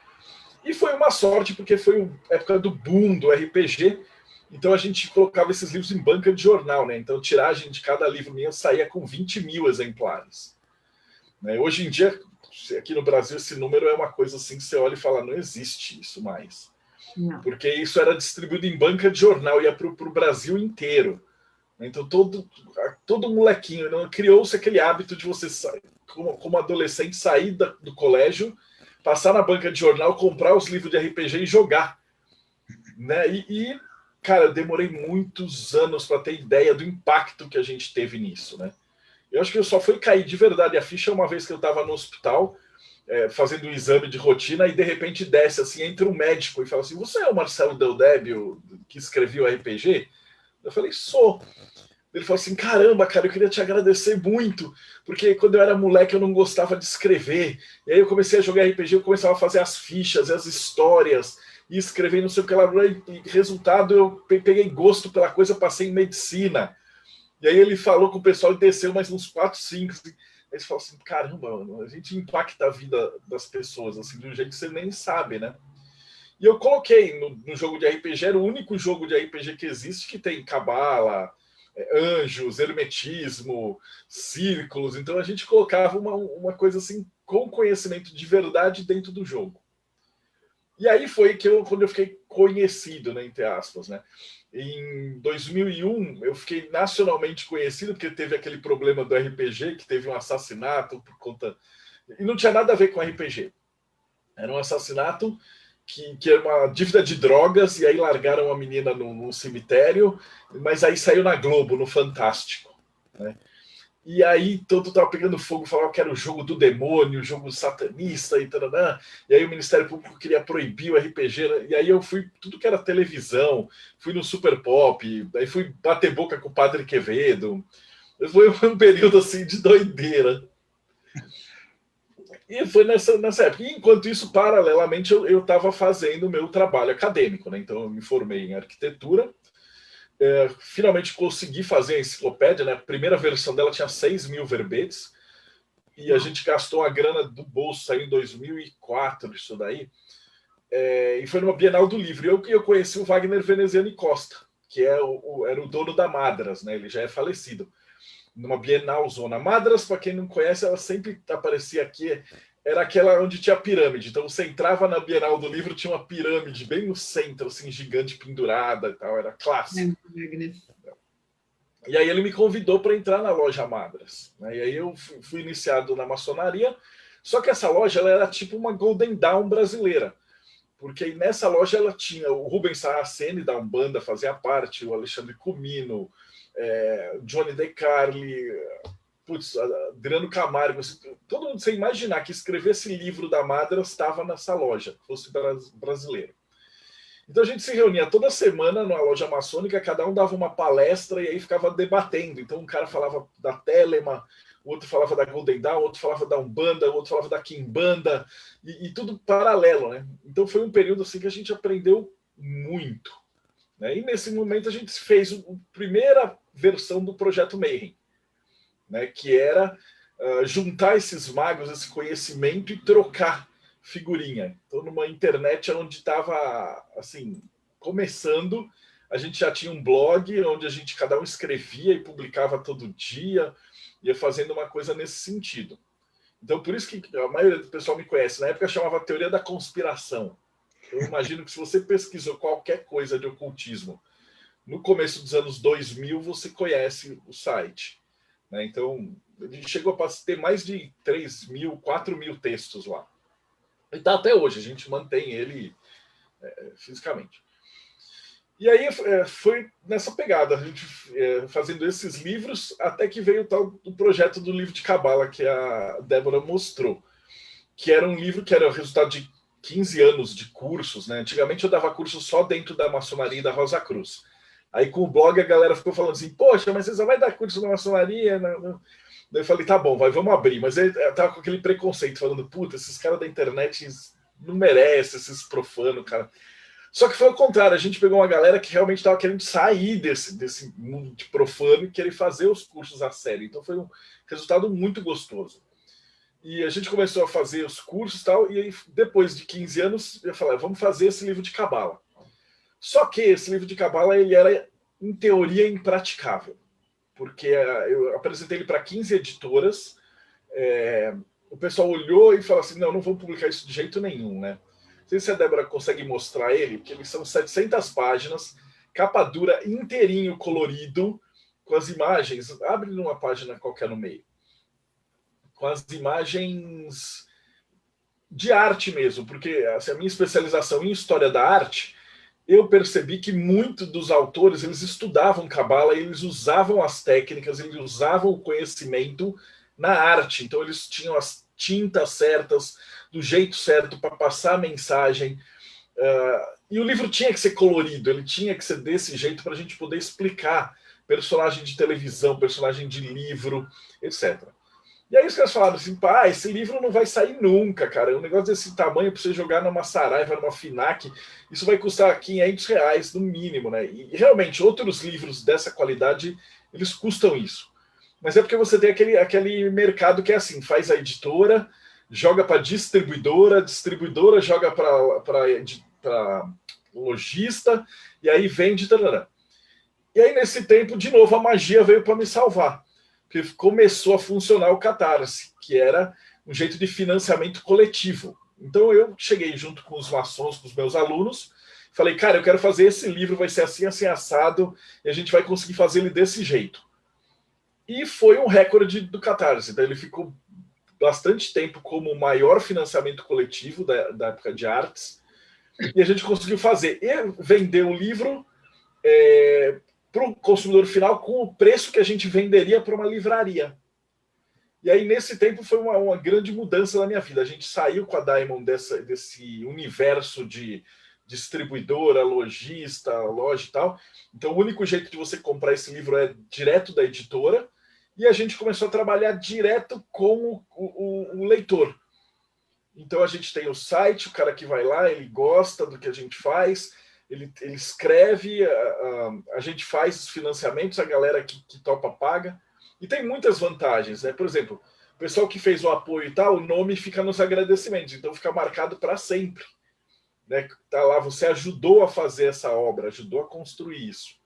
E foi uma sorte, porque foi a época do boom do RPG, então a gente colocava esses livros em banca de jornal, né? Então tiragem de cada livro meu saía com 20 mil exemplares. Né? Hoje em dia, aqui no Brasil, esse número é uma coisa assim que você olha e fala, não existe isso mais. Não. Porque isso era distribuído em banca de jornal, ia para o Brasil inteiro. Então todo molequinho, né? Criou-se aquele hábito de você, como adolescente, sair do colégio, passar na banca de jornal, comprar os livros de RPG e jogar. Né? Cara, eu demorei muitos anos para ter ideia do impacto que a gente teve nisso, né? Eu acho que eu só fui cair de verdade a ficha uma vez que eu estava no hospital. fazendo um exame de rotina e de repente desce assim, entra um médico e fala assim: você é o Marcelo Del Débio que escreveu o RPG? Eu falei: sou. Ele falou assim: caramba, cara, eu queria te agradecer muito, porque quando eu era moleque eu não gostava de escrever, e aí eu comecei a jogar RPG, eu começava a fazer as fichas, as histórias, e escrever não sei o que lá, e resultado eu peguei gosto pela coisa, passei em medicina. E aí ele falou com o pessoal e desceu mais uns 4, 5. Aí você fala assim: caramba, mano, a gente impacta a vida das pessoas assim, de um jeito que você nem sabe, né? E eu coloquei no jogo de RPG, era o único jogo de RPG que existe que tem cabala, anjos, hermetismo, círculos. Então a gente colocava uma coisa assim, com conhecimento de verdade dentro do jogo. E aí foi quando eu fiquei conhecido, né, entre aspas, né? Em 2001, eu fiquei nacionalmente conhecido, porque teve aquele problema do RPG, que teve um assassinato por conta... E não tinha nada a ver com RPG. Era um assassinato que era uma dívida de drogas, e aí largaram a menina num cemitério, mas aí saiu na Globo, no Fantástico, né? E aí todo tava pegando fogo, falava que era o jogo do demônio, o jogo satanista e tal. E aí o Ministério Público queria proibir o RPG, né? E aí eu fui tudo que era televisão, fui no Super Pop, aí fui bater boca com o Padre Quevedo. Foi um período assim de doideira. E foi nessa época. E, enquanto isso, paralelamente, eu estava fazendo o meu trabalho acadêmico, né? Então eu me formei em arquitetura. Finalmente consegui fazer a enciclopédia, né? A primeira versão dela tinha 6.000 verbetes, e a gente gastou a grana do bolso, saiu em 2004 isso daí, e foi numa Bienal do Livro. E eu conheci o Wagner Veneziani Costa, que era o dono da Madras, né? Ele já é falecido. Numa Bienal Zona Madras, para quem não conhece, ela sempre aparecia aqui, era aquela onde tinha pirâmide. Então você entrava na Bienal do Livro, tinha uma pirâmide bem no centro, assim, gigante, pendurada e tal, era clássico. E aí ele me convidou para entrar na loja Madras, né? E aí eu fui iniciado na maçonaria, só que essa loja ela era tipo uma Golden Dawn brasileira, porque nessa loja ela tinha o Rubens Saraceni da Umbanda fazia parte, o Alexandre Comino, Johnny De Carli, Adriano Camargo, assim, todo mundo, sem imaginar que escrever esse livro da Madras estava nessa loja, fosse brasileiro. Então a gente se reunia toda semana numa loja maçônica, cada um dava uma palestra e aí ficava debatendo. Então um cara falava da Telema, o outro falava da Golden Dawn, o outro falava da Umbanda, o outro falava da Quimbanda, e tudo paralelo, né? Então foi um período assim que a gente aprendeu muito, né? E nesse momento a gente fez a primeira versão do Projeto Mayhem, né? Que era juntar esses magos, esse conhecimento e trocar figurinha. Então, numa internet onde estava assim começando, a gente já tinha um blog onde a gente cada um escrevia e publicava todo dia, ia fazendo uma coisa nesse sentido. Então, por isso que a maioria do pessoal me conhece. Na época chamava Teoria da Conspiração. Eu imagino que se você pesquisou qualquer coisa de ocultismo no começo dos anos 2000, você conhece o site, né? Então, ele chegou a ter mais de 3.000, 4.000 textos lá. E está até hoje, a gente mantém ele fisicamente. E aí foi nessa pegada, a gente fazendo esses livros, até que veio o tal do projeto do livro de Cabala, que a Débora mostrou, que era um livro que era o resultado de 15 anos de cursos, né? Antigamente eu dava curso só dentro da maçonaria e da Rosa Cruz. Aí com o blog a galera ficou falando assim: poxa, mas você só vai dar curso na maçonaria? Não. Daí eu falei: tá bom, vamos abrir. Mas ele tava com aquele preconceito, falando: puta, esses caras da internet não merecem, esses profanos, cara. Só que foi o contrário, a gente pegou uma galera que realmente estava querendo sair desse mundo de profano e querer fazer os cursos a sério. Então foi um resultado muito gostoso. E a gente começou a fazer os cursos e tal, e aí, depois de 15 anos, eu falei: vamos fazer esse livro de Cabala. Só que esse livro de Cabala, ele era, em teoria, impraticável. Porque eu apresentei ele para 15 editoras, o pessoal olhou e falou assim: não vamos publicar isso de jeito nenhum, né? Não sei se a Débora consegue mostrar ele, porque eles são 700 páginas, capa dura, inteirinho, colorido, com as imagens. Abre numa página qualquer no meio. Com as imagens de arte mesmo, porque assim, a minha especialização em história da arte, eu percebi que muitos dos autores, eles estudavam Cabala, eles usavam as técnicas, eles usavam o conhecimento na arte. Então eles tinham as tintas certas, do jeito certo para passar a mensagem. E o livro tinha que ser colorido, ele tinha que ser desse jeito para a gente poder explicar personagem de televisão, personagem de livro, etc. E aí os caras falaram assim, pá, esse livro não vai sair nunca, cara. Um negócio desse tamanho para você jogar numa Saraiva, numa Fnac, isso vai custar R$500 no mínimo, né? E realmente, outros livros dessa qualidade, eles custam isso. Mas é porque você tem aquele mercado que é assim, faz a editora, joga para distribuidora, distribuidora joga para lojista, e aí vende. Tarará. E aí, nesse tempo, de novo, a magia veio para me salvar. Porque começou a funcionar o Catarse, que era um jeito de financiamento coletivo. Então, eu cheguei junto com os maçons, com os meus alunos, falei, cara, eu quero fazer esse livro, vai ser assim, assim, assado, e a gente vai conseguir fazer ele desse jeito. E foi um recorde do Catarse. Então, ele ficou bastante tempo como o maior financiamento coletivo da época de artes, e a gente conseguiu fazer e vender o livro para o consumidor final com o preço que a gente venderia para uma livraria. E aí, nesse tempo, foi uma grande mudança na minha vida. A gente saiu com a Diamond desse universo de distribuidora, lojista, loja e tal. Então, o único jeito de você comprar esse livro é direto da editora, e a gente começou a trabalhar direto com o leitor. Então, a gente tem o site, o cara que vai lá, ele gosta do que a gente faz, ele escreve, a gente faz os financiamentos, a galera que topa paga, e tem muitas vantagens, né? Por exemplo, o pessoal que fez o apoio e tal, o nome fica nos agradecimentos, então fica marcado para sempre, né? Tá lá, você ajudou a fazer essa obra, ajudou a construir isso.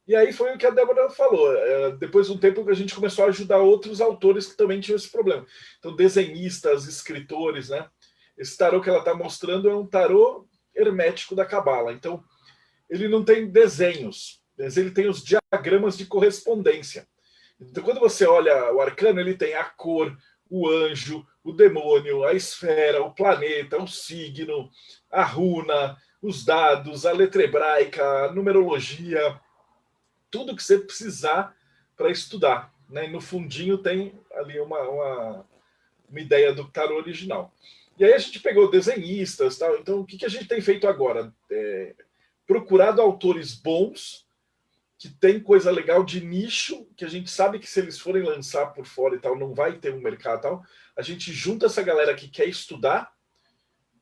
E aí foi o que a Débora falou. Depois de um tempo que a gente começou a ajudar outros autores que também tinham esse problema. Então, desenhistas, escritores, né? Esse tarô que ela está mostrando é um tarô hermético da Cabala. Então, ele não tem desenhos, mas ele tem os diagramas de correspondência. Então, quando você olha o arcano, ele tem a cor, o anjo, o demônio, a esfera, o planeta, o signo, a runa, os dados, a letra hebraica, a numerologia, tudo que você precisar para estudar, né? E no fundinho tem ali uma ideia do tarô original. E aí a gente pegou desenhistas, tal. Então o que a gente tem feito agora? Procurado autores bons, que tem coisa legal de nicho, que a gente sabe que se eles forem lançar por fora e tal, não vai ter um mercado e tal. A gente junta essa galera que quer estudar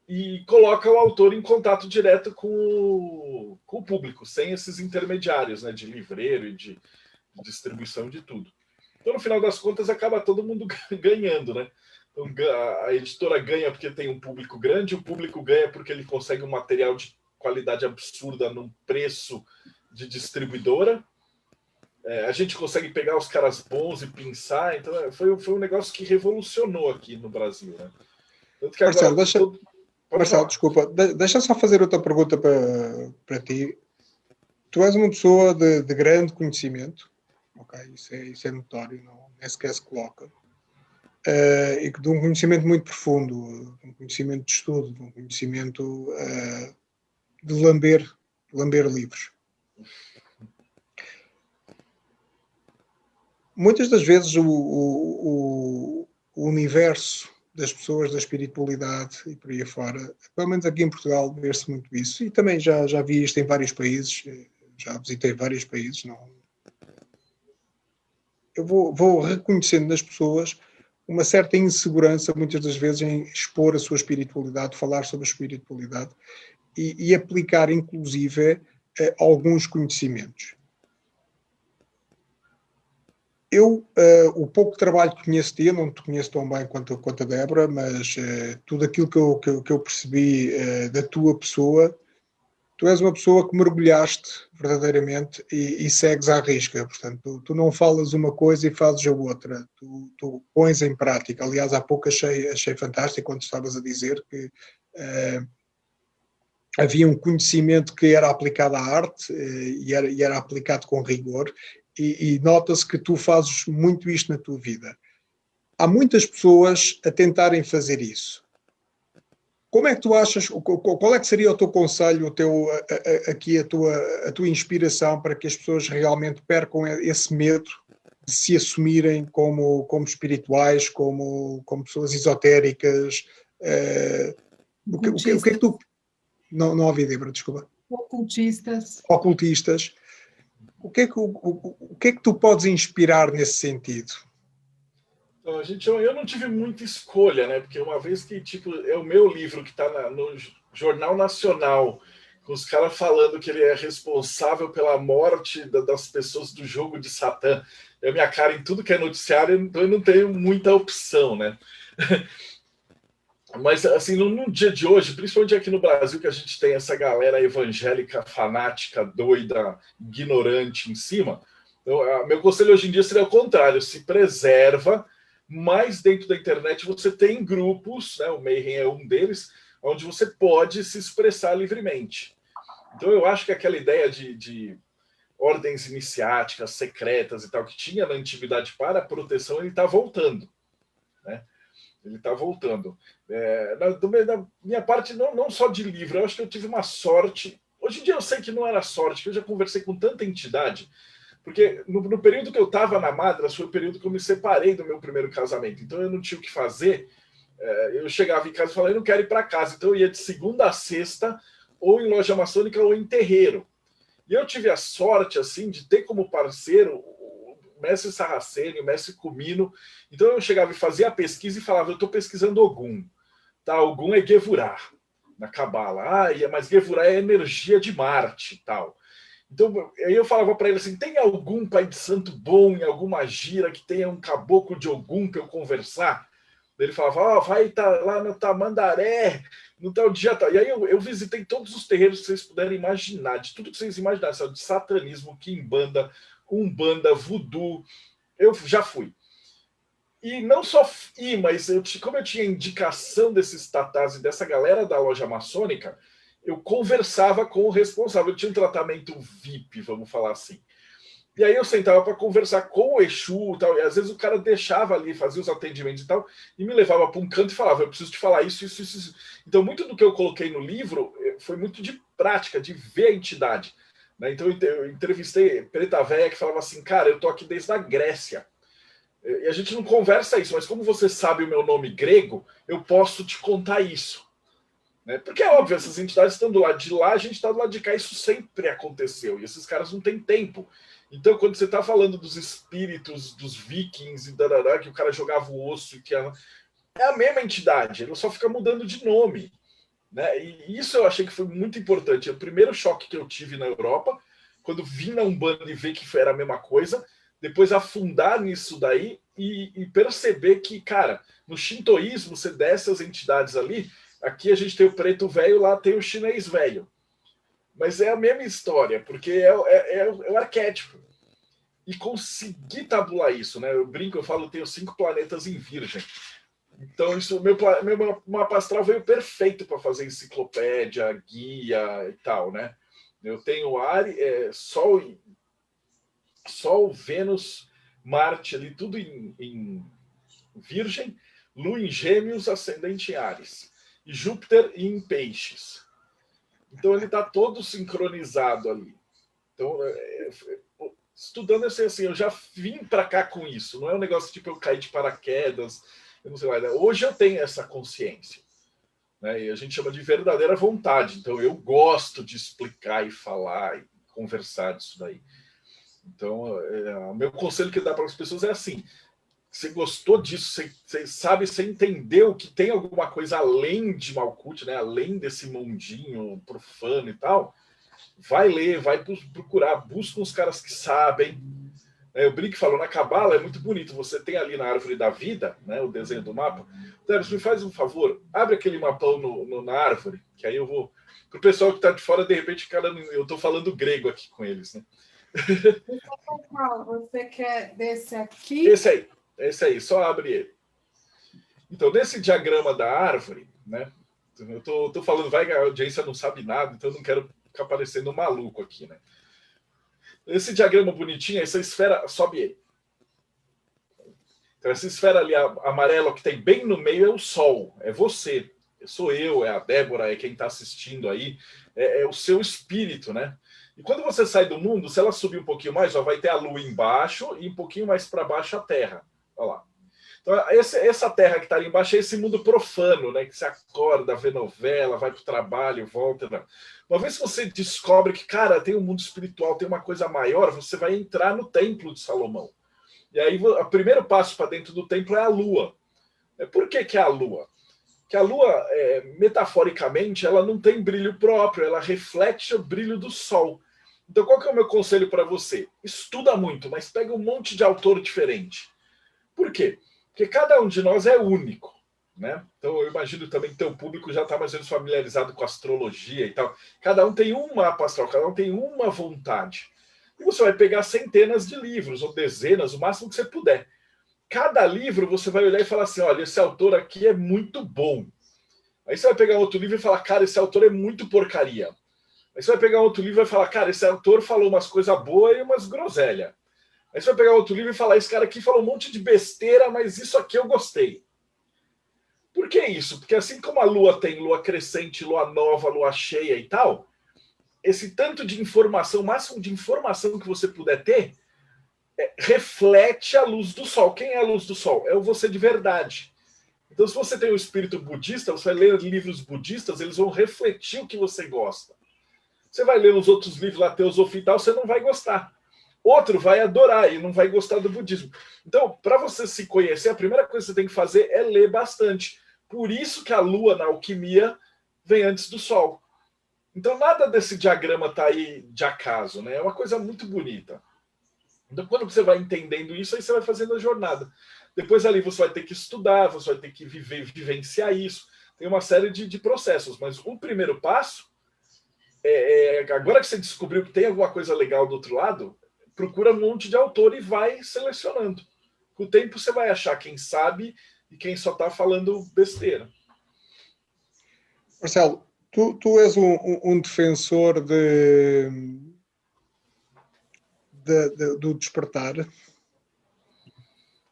e coloca o autor em contato direto com o público, sem esses intermediários, né, de livreiro e de distribuição de tudo. Então, no final das contas, acaba todo mundo ganhando, né? Então, a editora ganha porque tem um público grande, o público ganha porque ele consegue um material de qualidade absurda num preço de distribuidora. A gente consegue pegar os caras bons e pensar. Então, foi um negócio que revolucionou aqui no Brasil, né? Tanto que agora, Marcelo, desculpa, deixa só fazer outra pergunta para ti. Tu és uma pessoa de grande conhecimento, ok? Isso é notório, não, nem sequer se coloca. E de um conhecimento muito profundo, de um conhecimento de estudo, de um conhecimento de lamber livros. Muitas das vezes o universo das pessoas, da espiritualidade e por aí afora, pelo menos aqui em Portugal vê-se muito isso, e também já vi isto em vários países, já visitei vários países. Não. Eu vou reconhecendo nas pessoas uma certa insegurança, muitas das vezes, em expor a sua espiritualidade, falar sobre a espiritualidade e aplicar, inclusive, alguns conhecimentos. Eu, o pouco trabalho que conheço de ti, não te conheço tão bem quanto a Débora, mas tudo aquilo que eu percebi da tua pessoa, tu és uma pessoa que mergulhaste verdadeiramente e segues à risca. Portanto, tu não falas uma coisa e fazes a outra. Tu pões em prática. Aliás, há pouco achei fantástico quando estavas a dizer que havia um conhecimento que era aplicado à arte e era aplicado com rigor. E nota-se que tu fazes muito isto na tua vida. Há muitas pessoas a tentarem fazer isso. Como é que tu achas, qual é que seria o teu conselho, a tua inspiração para que as pessoas realmente percam esse medo de se assumirem como espirituais, como pessoas esotéricas. O que é que tu... Não ouvi, Débora, desculpa. Ocultistas. Ocultistas. O que é que tu podes inspirar nesse sentido? Então, eu não tive muita escolha, né? Porque uma vez que é o meu livro que está no Jornal Nacional, com os caras falando que ele é responsável pela morte das pessoas do jogo de Satã, é a minha cara em tudo que é noticiário, então eu não tenho muita opção, né? Mas, assim, no dia de hoje, principalmente aqui no Brasil, que a gente tem essa galera evangélica, fanática, doida, ignorante em cima, então, meu conselho hoje em dia seria o contrário: se preserva, mas dentro da internet você tem grupos, né, o Mayhem é um deles, onde você pode se expressar livremente. Então, eu acho que aquela ideia de ordens iniciáticas, secretas e tal, que tinha na antiguidade para a proteção, ele está voltando, né? Ele está voltando. Da minha parte, não só de livro, eu acho que eu tive uma sorte. Hoje em dia eu sei que não era sorte, que eu já conversei com tanta entidade, porque no período que eu estava na Madras foi o período que eu me separei do meu primeiro casamento. Então eu não tinha o que fazer. Eu chegava em casa e falava, eu não quero ir para casa. Então eu ia de segunda a sexta, ou em loja maçônica ou em terreiro. E eu tive a sorte, assim, de ter como parceiro o mestre Sarraceni, o mestre Cumino. Então eu chegava e fazia a pesquisa e falava, eu estou pesquisando Ogum. Tá, Ogum é Gevurah, na Cabala. Mas Gevurah é energia de Marte e tal. Então aí eu falava para ele assim, tem algum pai de santo bom em alguma gira que tenha um caboclo de Ogum para eu conversar? Ele falava, vai lá no Tamandaré, no tal dia. E aí eu visitei todos os terreiros que vocês puderem imaginar, de tudo que vocês imaginarem, sabe? De satanismo, quimbanda, umbanda, voodoo, eu já fui. E não só fui, mas como eu tinha indicação desses tatás e dessa galera da loja maçônica, eu conversava com o responsável. Eu tinha um tratamento VIP, vamos falar assim. E aí eu sentava para conversar com o Exu e tal, e às vezes o cara deixava ali, fazia os atendimentos e tal, e me levava para um canto e falava, eu preciso te falar isso. Então, muito do que eu coloquei no livro foi muito de prática, de ver a entidade, né? Então, eu entrevistei Preta Véia, que falava assim, cara, eu tô aqui desde a Grécia, e a gente não conversa isso, mas como você sabe o meu nome grego, eu posso te contar isso. Né? Porque é óbvio, essas entidades estão do lado de lá, a gente está do lado de cá, isso sempre aconteceu, e esses caras não têm tempo. Então, quando você está falando dos espíritos, dos vikings e darará, que o cara jogava o osso, é a mesma entidade, ele só fica mudando de nome. Né? E isso eu achei que foi muito importante. O primeiro choque que eu tive na Europa, quando vim na Umbanda e ver que era a mesma coisa, depois afundar nisso daí e perceber que, cara, no shintoísmo, você desce as entidades ali, aqui a gente tem o preto velho, lá tem o chinês velho. Mas é a mesma história, porque é o arquétipo. E conseguir tabular isso, né? Eu brinco, eu falo, eu tenho 5 planetas em Virgem. Então, meu mapa astral veio perfeito para fazer enciclopédia, guia e tal, né? Eu tenho Sol, Vênus, Marte ali, tudo em Virgem, Lua em Gêmeos, ascendente em Áries, e Júpiter em Peixes. Então ele está todo sincronizado ali. Então, estudando, eu sei assim, eu já vim para cá com isso. Não é um negócio tipo eu caí de paraquedas, eu não sei lá. Né? Hoje eu tenho essa consciência. Né? E a gente chama de verdadeira vontade. Então eu gosto de explicar e falar e conversar disso daí. Então, o meu conselho que dá para as pessoas é assim: você gostou disso, você sabe, você entendeu que tem alguma coisa além de Malkuth, né? Além desse mundinho profano e tal, vai ler, vai procurar, busca uns caras que sabem. O Brick falou, na Cabala é muito bonito, você tem ali na árvore da vida, né, o desenho do mapa. Débora, me faz um favor, abre aquele mapão na árvore, que aí eu vou... Para o pessoal que está de fora, de repente, cara, eu estou falando grego aqui com eles, né? Você quer desse aqui? Esse aí, só abre ele. Então, nesse diagrama da árvore, né? Eu tô falando, vai que a audiência não sabe nada, então eu não quero ficar parecendo maluco aqui, né? Esse diagrama bonitinho, essa esfera, sobe ele. Então, essa esfera ali amarela que tem bem no meio é o Sol, é você. Sou eu, é a Débora, é quem está assistindo aí, é o seu espírito, né? E quando você sai do mundo, se ela subir um pouquinho mais, ó, vai ter a Lua embaixo e um pouquinho mais para baixo a Terra. Olha lá. Então, essa Terra que está ali embaixo é esse mundo profano, né? Que você acorda, vê novela, vai para o trabalho, volta. Né? Uma vez que você descobre que, cara, tem um mundo espiritual, tem uma coisa maior, você vai entrar no templo de Salomão. E aí, o primeiro passo para dentro do templo é a Lua. Por que é a Lua? Que a Lua, metaforicamente, ela não tem brilho próprio, ela reflete o brilho do Sol. Então, qual que é o meu conselho para você? Estuda muito, mas pega um monte de autor diferente. Por quê? Porque cada um de nós é único, né? Então, eu imagino também que teu público já está mais ou menos familiarizado com astrologia e tal. Cada um tem um mapa astral, cada um tem uma vontade. E você vai pegar centenas de livros, ou dezenas, o máximo que você puder. Cada livro você vai olhar e falar assim, olha, esse autor aqui é muito bom. Aí você vai pegar outro livro e falar, cara, esse autor é muito porcaria. Aí você vai pegar outro livro e vai falar, cara, esse autor falou umas coisas boas e umas groselhas. Aí você vai pegar outro livro e falar, esse cara aqui falou um monte de besteira, mas isso aqui eu gostei. Por que isso? Porque assim como a Lua tem lua crescente, lua nova, lua cheia e tal, esse tanto de informação, o máximo de informação que você puder ter, reflete a luz do Sol. Quem é a luz do Sol? É o você de verdade. Então, se você tem um espírito budista, você vai ler livros budistas, eles vão refletir o que você gosta. Você vai ler os outros livros lá, teosofia e tal, você não vai gostar. Outro vai adorar e não vai gostar do budismo. Então, para você se conhecer, a primeira coisa que você tem que fazer é ler bastante. Por isso que a Lua, na alquimia, vem antes do Sol. Então, nada desse diagrama tá aí de acaso, né? É uma coisa muito bonita. Então, quando você vai entendendo isso, aí você vai fazendo a jornada. Depois ali você vai ter que estudar, você vai ter que vivenciar isso. Tem uma série de processos, mas o primeiro passo agora que você descobriu que tem alguma coisa legal do outro lado, procura um monte de autor e vai selecionando. Com o tempo você vai achar quem sabe e quem só está falando besteira. Marcelo, tu és um defensor do despertar?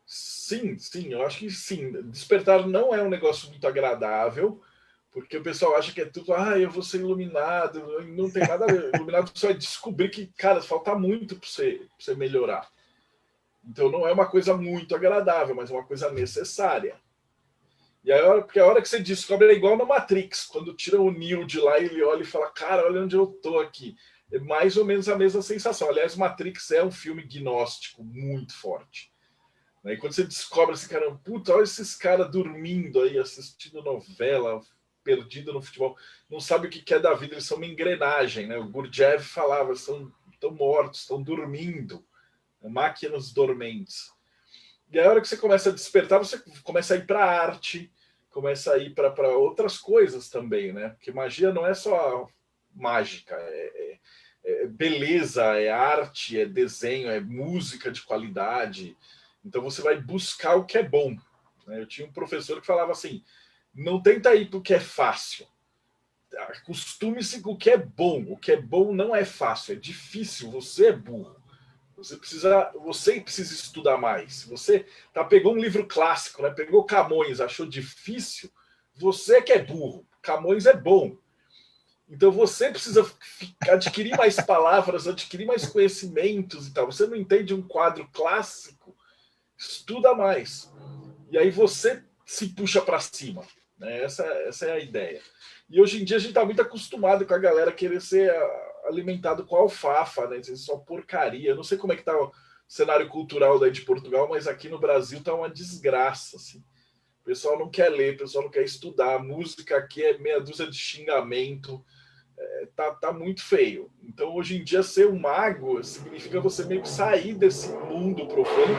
Sim, eu acho que sim. Despertar não é um negócio muito agradável, porque o pessoal acha que é tudo, eu vou ser iluminado, não tem nada a ver. Iluminado você vai descobrir que, cara, falta muito para você melhorar. Então não é uma coisa muito agradável, mas é uma coisa necessária. E aí, porque a hora que você descobre é igual na Matrix, quando tira o Neo de lá e ele olha e fala, cara, olha onde eu tô aqui. É mais ou menos a mesma sensação. Aliás, Matrix é um filme gnóstico muito forte. E quando você descobre esse cara, puta, olha esses caras dormindo aí, assistindo novela, perdido no futebol, não sabe o que é da vida, eles são uma engrenagem, né? O Gurdjieff falava, estão mortos, estão dormindo, máquinas dormentes. E a hora que você começa a despertar, você começa a ir para a arte, começa a ir para outras coisas também, né? Porque magia não é só mágica, é beleza, é arte, é desenho, é música de qualidade. Então você vai buscar o que é bom. Eu tinha um professor que falava assim, não tenta ir para o que é fácil. Acostume-se com o que é bom. O que é bom não é fácil, é difícil, você é burro. Você precisa estudar mais. Você pegou um livro clássico, né? Pegou Camões, achou difícil, você que é burro. Camões é bom. Então você precisa adquirir mais palavras, adquirir mais conhecimentos e tal. Você não entende um quadro clássico, estuda mais. E aí você se puxa para cima. Né? Essa é a ideia. E hoje em dia a gente está muito acostumado com a galera querer ser alimentado com alfafa, né? Só porcaria. Eu não sei como é que está o cenário cultural daí de Portugal, mas aqui no Brasil está uma desgraça. Assim. O pessoal não quer ler, o pessoal não quer estudar. A música aqui é meia dúzia de xingamento. Tá muito feio. Então, hoje em dia, ser um mago significa você meio que sair desse mundo profano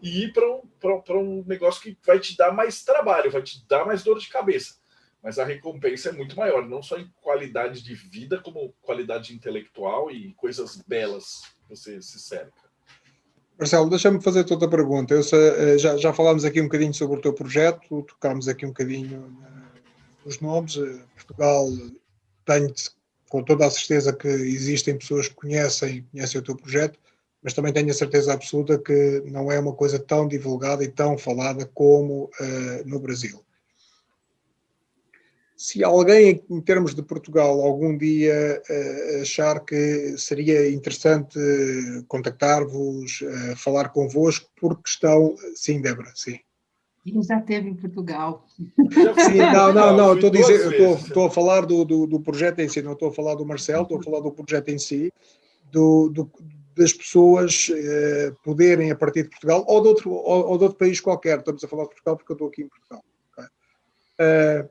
e ir para um negócio que vai te dar mais trabalho, vai te dar mais dor de cabeça. Mas a recompensa é muito maior, não só em qualidade de vida, como qualidade intelectual e coisas belas que você se cerca. Marcelo, deixa-me fazer-te outra pergunta. Já falámos aqui um bocadinho sobre o teu projeto, tocámos aqui um bocadinho nos nomes. Portugal tem com toda a certeza que existem pessoas que conhecem o teu projeto, mas também tenho a certeza absoluta que não é uma coisa tão divulgada e tão falada como no Brasil. Se alguém, em termos de Portugal, algum dia achar que seria interessante contactar-vos, falar convosco, por questão... Sim, Débora, sim. Ele já esteve em Portugal. Sim, não, Fui duas vezes. estou a falar do projeto em si, não estou a falar do Marcelo, estou a falar do projeto em si, das pessoas poderem, a partir de Portugal, ou de outro país qualquer. Estamos a falar de Portugal porque eu estou aqui em Portugal. Okay?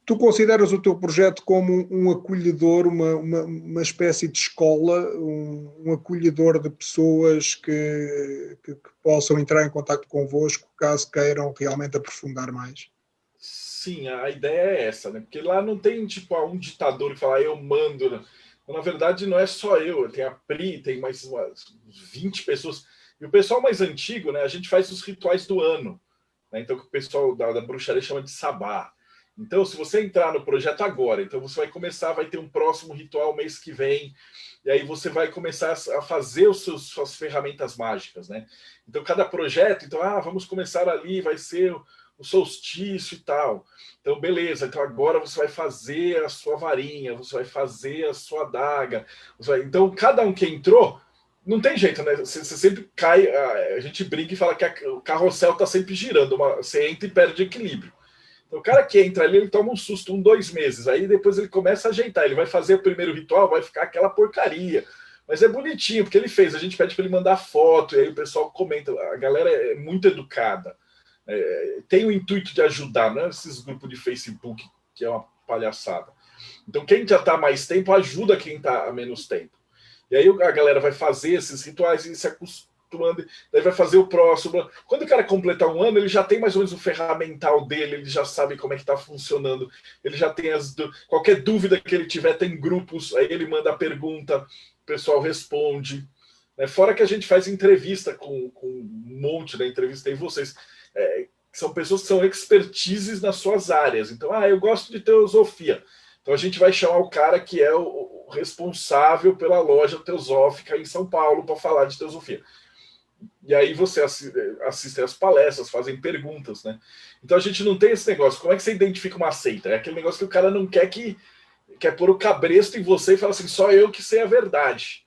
Tu consideras o teu projeto como um acolhedor, uma espécie de escola, um acolhedor de pessoas que possam entrar em contato convosco caso queiram realmente aprofundar mais? Sim, a ideia é essa, né? Porque lá não tem tipo um ditador que fala, eu mando, né? Na verdade, não é só eu, tem a Pri, tem mais umas 20 pessoas. E o pessoal mais antigo, né? A gente faz os rituais do ano, né? Então, o pessoal da bruxaria chama de sabá. Então, se você entrar no projeto agora, então você vai começar, vai ter um próximo ritual mês que vem, e aí você vai começar a fazer suas ferramentas mágicas, né? Então, cada projeto, então, vamos começar ali, vai ser o solstício e tal. Então, beleza, então agora você vai fazer a sua varinha, você vai fazer a sua adaga. Então, cada um que entrou, não tem jeito, né? Você sempre cai, a gente brinca e fala que o carrossel está sempre girando, você entra e perde equilíbrio. O cara que entra ali, ele toma um susto, 2 meses. Aí depois ele começa a ajeitar. Ele vai fazer o primeiro ritual, vai ficar aquela porcaria. Mas é bonitinho, porque ele fez. A gente pede para ele mandar foto, e aí o pessoal comenta. A galera é muito educada. Tem o intuito de ajudar, não é esses grupos de Facebook, que é uma palhaçada. Então, quem já está há mais tempo, ajuda quem está há menos tempo. E aí a galera vai fazer esses rituais e se acostuma. Daí vai fazer o próximo. Quando o cara completar 1 ano, ele já tem mais ou menos o ferramental dele, ele já sabe como é que está funcionando, ele já tem qualquer dúvida que ele tiver, tem grupos, aí ele manda a pergunta, o pessoal responde. Fora que a gente faz entrevista com um monte, né? Entrevistei vocês. São pessoas que são expertises nas suas áreas. Então, eu gosto de teosofia. Então a gente vai chamar o cara que é o responsável pela loja teosófica em São Paulo para falar de teosofia. E aí você assiste às palestras, fazem perguntas, né? Então a gente não tem esse negócio. Como é que você identifica uma seita? É aquele negócio que o cara não quer quer pôr o cabresto em você e fala assim, só eu que sei a verdade.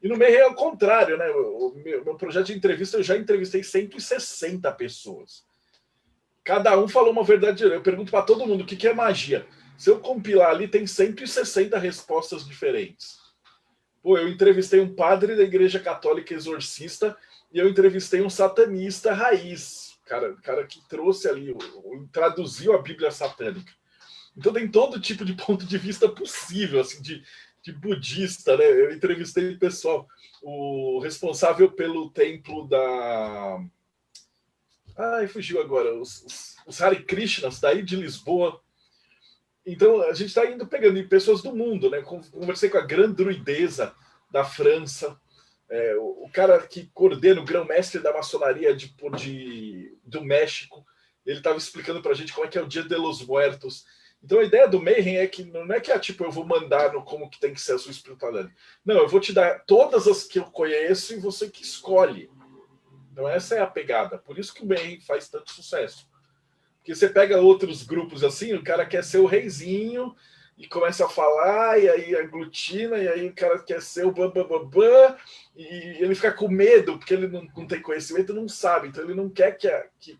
E no meio é o contrário, né? O meu projeto de entrevista, eu já entrevistei 160 pessoas. Cada um falou uma verdade. Eu pergunto para todo mundo o que é magia. Se eu compilar ali, tem 160 respostas diferentes. Pô, eu entrevistei um padre da Igreja Católica exorcista e eu entrevistei um satanista raiz, cara que trouxe ali, traduziu a Bíblia satânica. Então tem todo tipo de ponto de vista possível, assim, de budista, né? Eu entrevistei o pessoal, o responsável pelo templo da... fugiu agora, os Hare Krishnas, daí de Lisboa. Então a gente está indo pegando pessoas do mundo, né? Conversei com a grande druideza da França, o cara que coordena o grão-mestre da maçonaria do México, ele estava explicando para a gente como é que é o Dia de los Muertos. Então a ideia do Mayhem é que não é que tipo eu vou mandar no como que tem que ser a sua espiritualidade. Não, eu vou te dar todas as que eu conheço e você que escolhe. Então essa é a pegada. Por isso que o Mayhem faz tanto sucesso. Porque você pega outros grupos assim, o cara quer ser o reizinho e começa a falar, e aí aglutina, e aí o cara quer ser o bam, e ele fica com medo, porque ele não tem conhecimento, não sabe, então ele não quer que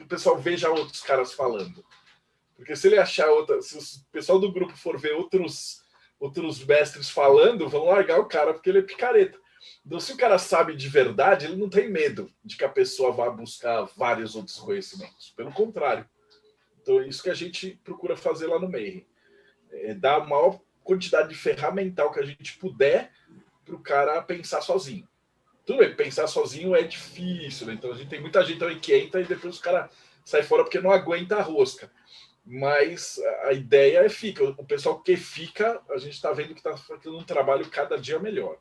o pessoal veja outros caras falando. Porque se ele achar se o pessoal do grupo for ver outros mestres falando, vão largar o cara, porque ele é picareta. Então, se o cara sabe de verdade, ele não tem medo de que a pessoa vá buscar vários outros conhecimentos. Pelo contrário. Então, é isso que a gente procura fazer lá no Mayhem. Dar a maior quantidade de ferramental que a gente puder para o cara pensar sozinho. Tudo bem, pensar sozinho é difícil, né? Então, a gente tem muita gente também que entra e depois o cara sai fora porque não aguenta a rosca. Mas a ideia fica. O pessoal que fica, a gente está vendo que está fazendo um trabalho cada dia melhor.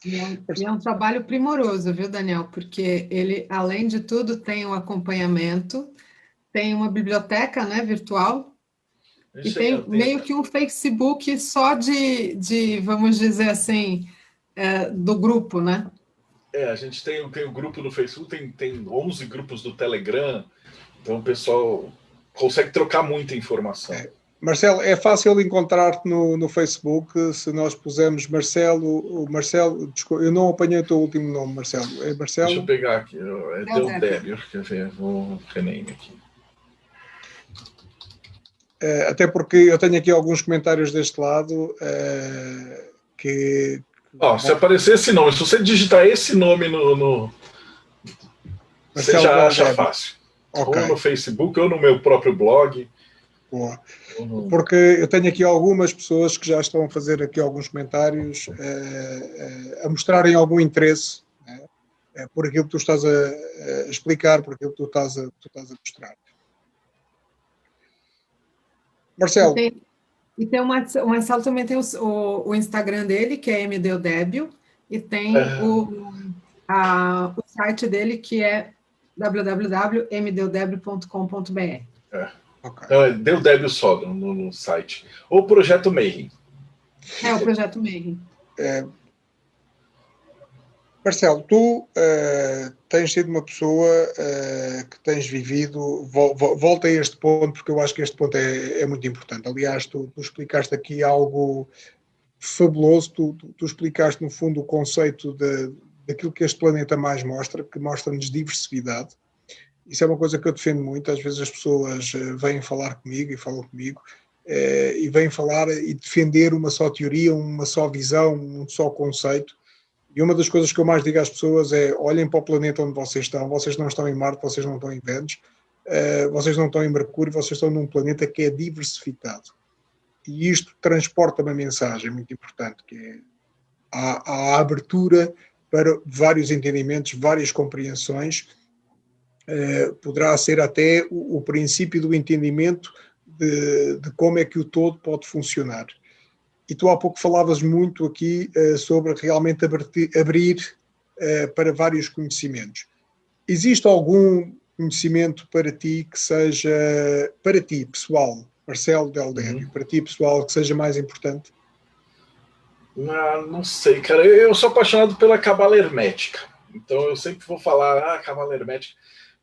E é um trabalho primoroso, viu, Daniel? Porque ele, além de tudo, tem um acompanhamento, tem uma biblioteca, né, virtual, e tem meio que um Facebook só de vamos dizer assim, do grupo, né? A gente tem o grupo no Facebook, tem 11 grupos do Telegram, então o pessoal consegue trocar muita informação. Marcelo, é fácil encontrar-te no Facebook se nós pusermos Marcelo, desculpa, eu não apanhei o teu último nome, Marcelo. É Marcelo? Deixa eu pegar aqui, é Deodébio, quer ver, vou rename aqui. Até porque eu tenho aqui alguns comentários deste lado que... Se aparecer esse nome, se você digitar esse nome você já acha fácil. Okay. Ou no Facebook, ou no meu próprio blog. Boa. Porque eu tenho aqui algumas pessoas que já estão a fazer aqui alguns comentários a mostrarem algum interesse por aquilo que tu estás a explicar, por aquilo que tu estás a mostrar. Marcelo. E tem o Marcelo também tem o Instagram dele, que é mdeodébio, e tem o site dele, que é www.mdeodébio.com.br. Okay. Então, é Deodébio só no site. Ou o Projeto Mayhem. O Projeto Mayhem. Marcelo, tu tens sido uma pessoa que tens vivido... Volta a este ponto, porque eu acho que este ponto é muito importante. Aliás, tu explicaste aqui algo fabuloso. Tu explicaste, no fundo, o conceito daquilo que este planeta mais mostra, que mostra-nos diversidade. Isso é uma coisa que eu defendo muito. Às vezes as pessoas vêm falar comigo e falam comigo e vêm falar e defender uma só teoria, uma só visão, um só conceito. E uma das coisas que eu mais digo às pessoas é: olhem para o planeta onde vocês não estão em Marte, vocês não estão em Vênus, vocês não estão em Mercúrio, vocês estão num planeta que é diversificado. E isto transporta uma mensagem muito importante, que é a abertura para vários entendimentos, várias compreensões. Poderá ser até o princípio do entendimento de como é que o todo pode funcionar. E tu há pouco falavas muito aqui sobre realmente abrir para vários conhecimentos. Existe algum conhecimento para ti que seja, para ti pessoal, Marcelo Deodébio, para ti pessoal, que seja mais importante? Não sei, cara. Eu sou apaixonado pela cabala hermética. Então eu sempre vou falar, cabala hermética.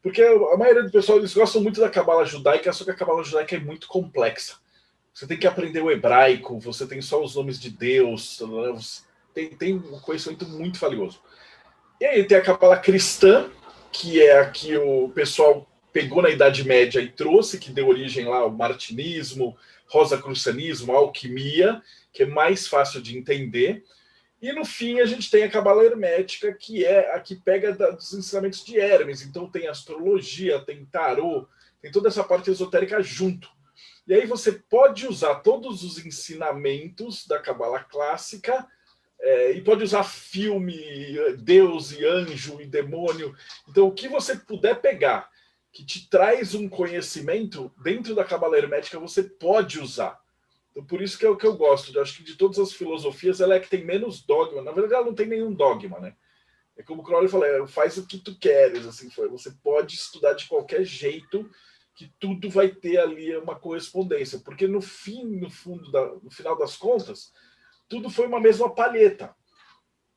Porque a maioria do pessoal, eles gostam muito da cabala judaica, só que a cabala judaica é muito complexa. Você tem que aprender o hebraico, você tem só os nomes de Deus, tem um conhecimento muito valioso. E aí tem a cabala cristã, que é a que o pessoal pegou na Idade Média e trouxe, que deu origem lá ao martinismo, rosacrucianismo, alquimia, que é mais fácil de entender. E no fim a gente tem a cabala hermética, que é a que pega dos ensinamentos de Hermes. Então tem astrologia, tem tarô, tem toda essa parte esotérica junto. E aí você pode usar todos os ensinamentos da cabala clássica e pode usar filme, Deus e anjo e demônio. Então o que você puder pegar que te traz um conhecimento dentro da cabala hermética, você pode usar. Então, por isso que é o que eu gosto. Eu acho que de todas as filosofias, ela é que tem menos dogma. Na verdade, ela não tem nenhum dogma, né? É como o Crowley falou, faz o que tu queres. Assim, você pode estudar de qualquer jeito, que tudo vai ter ali uma correspondência. Porque no final das contas, tudo foi uma mesma palheta.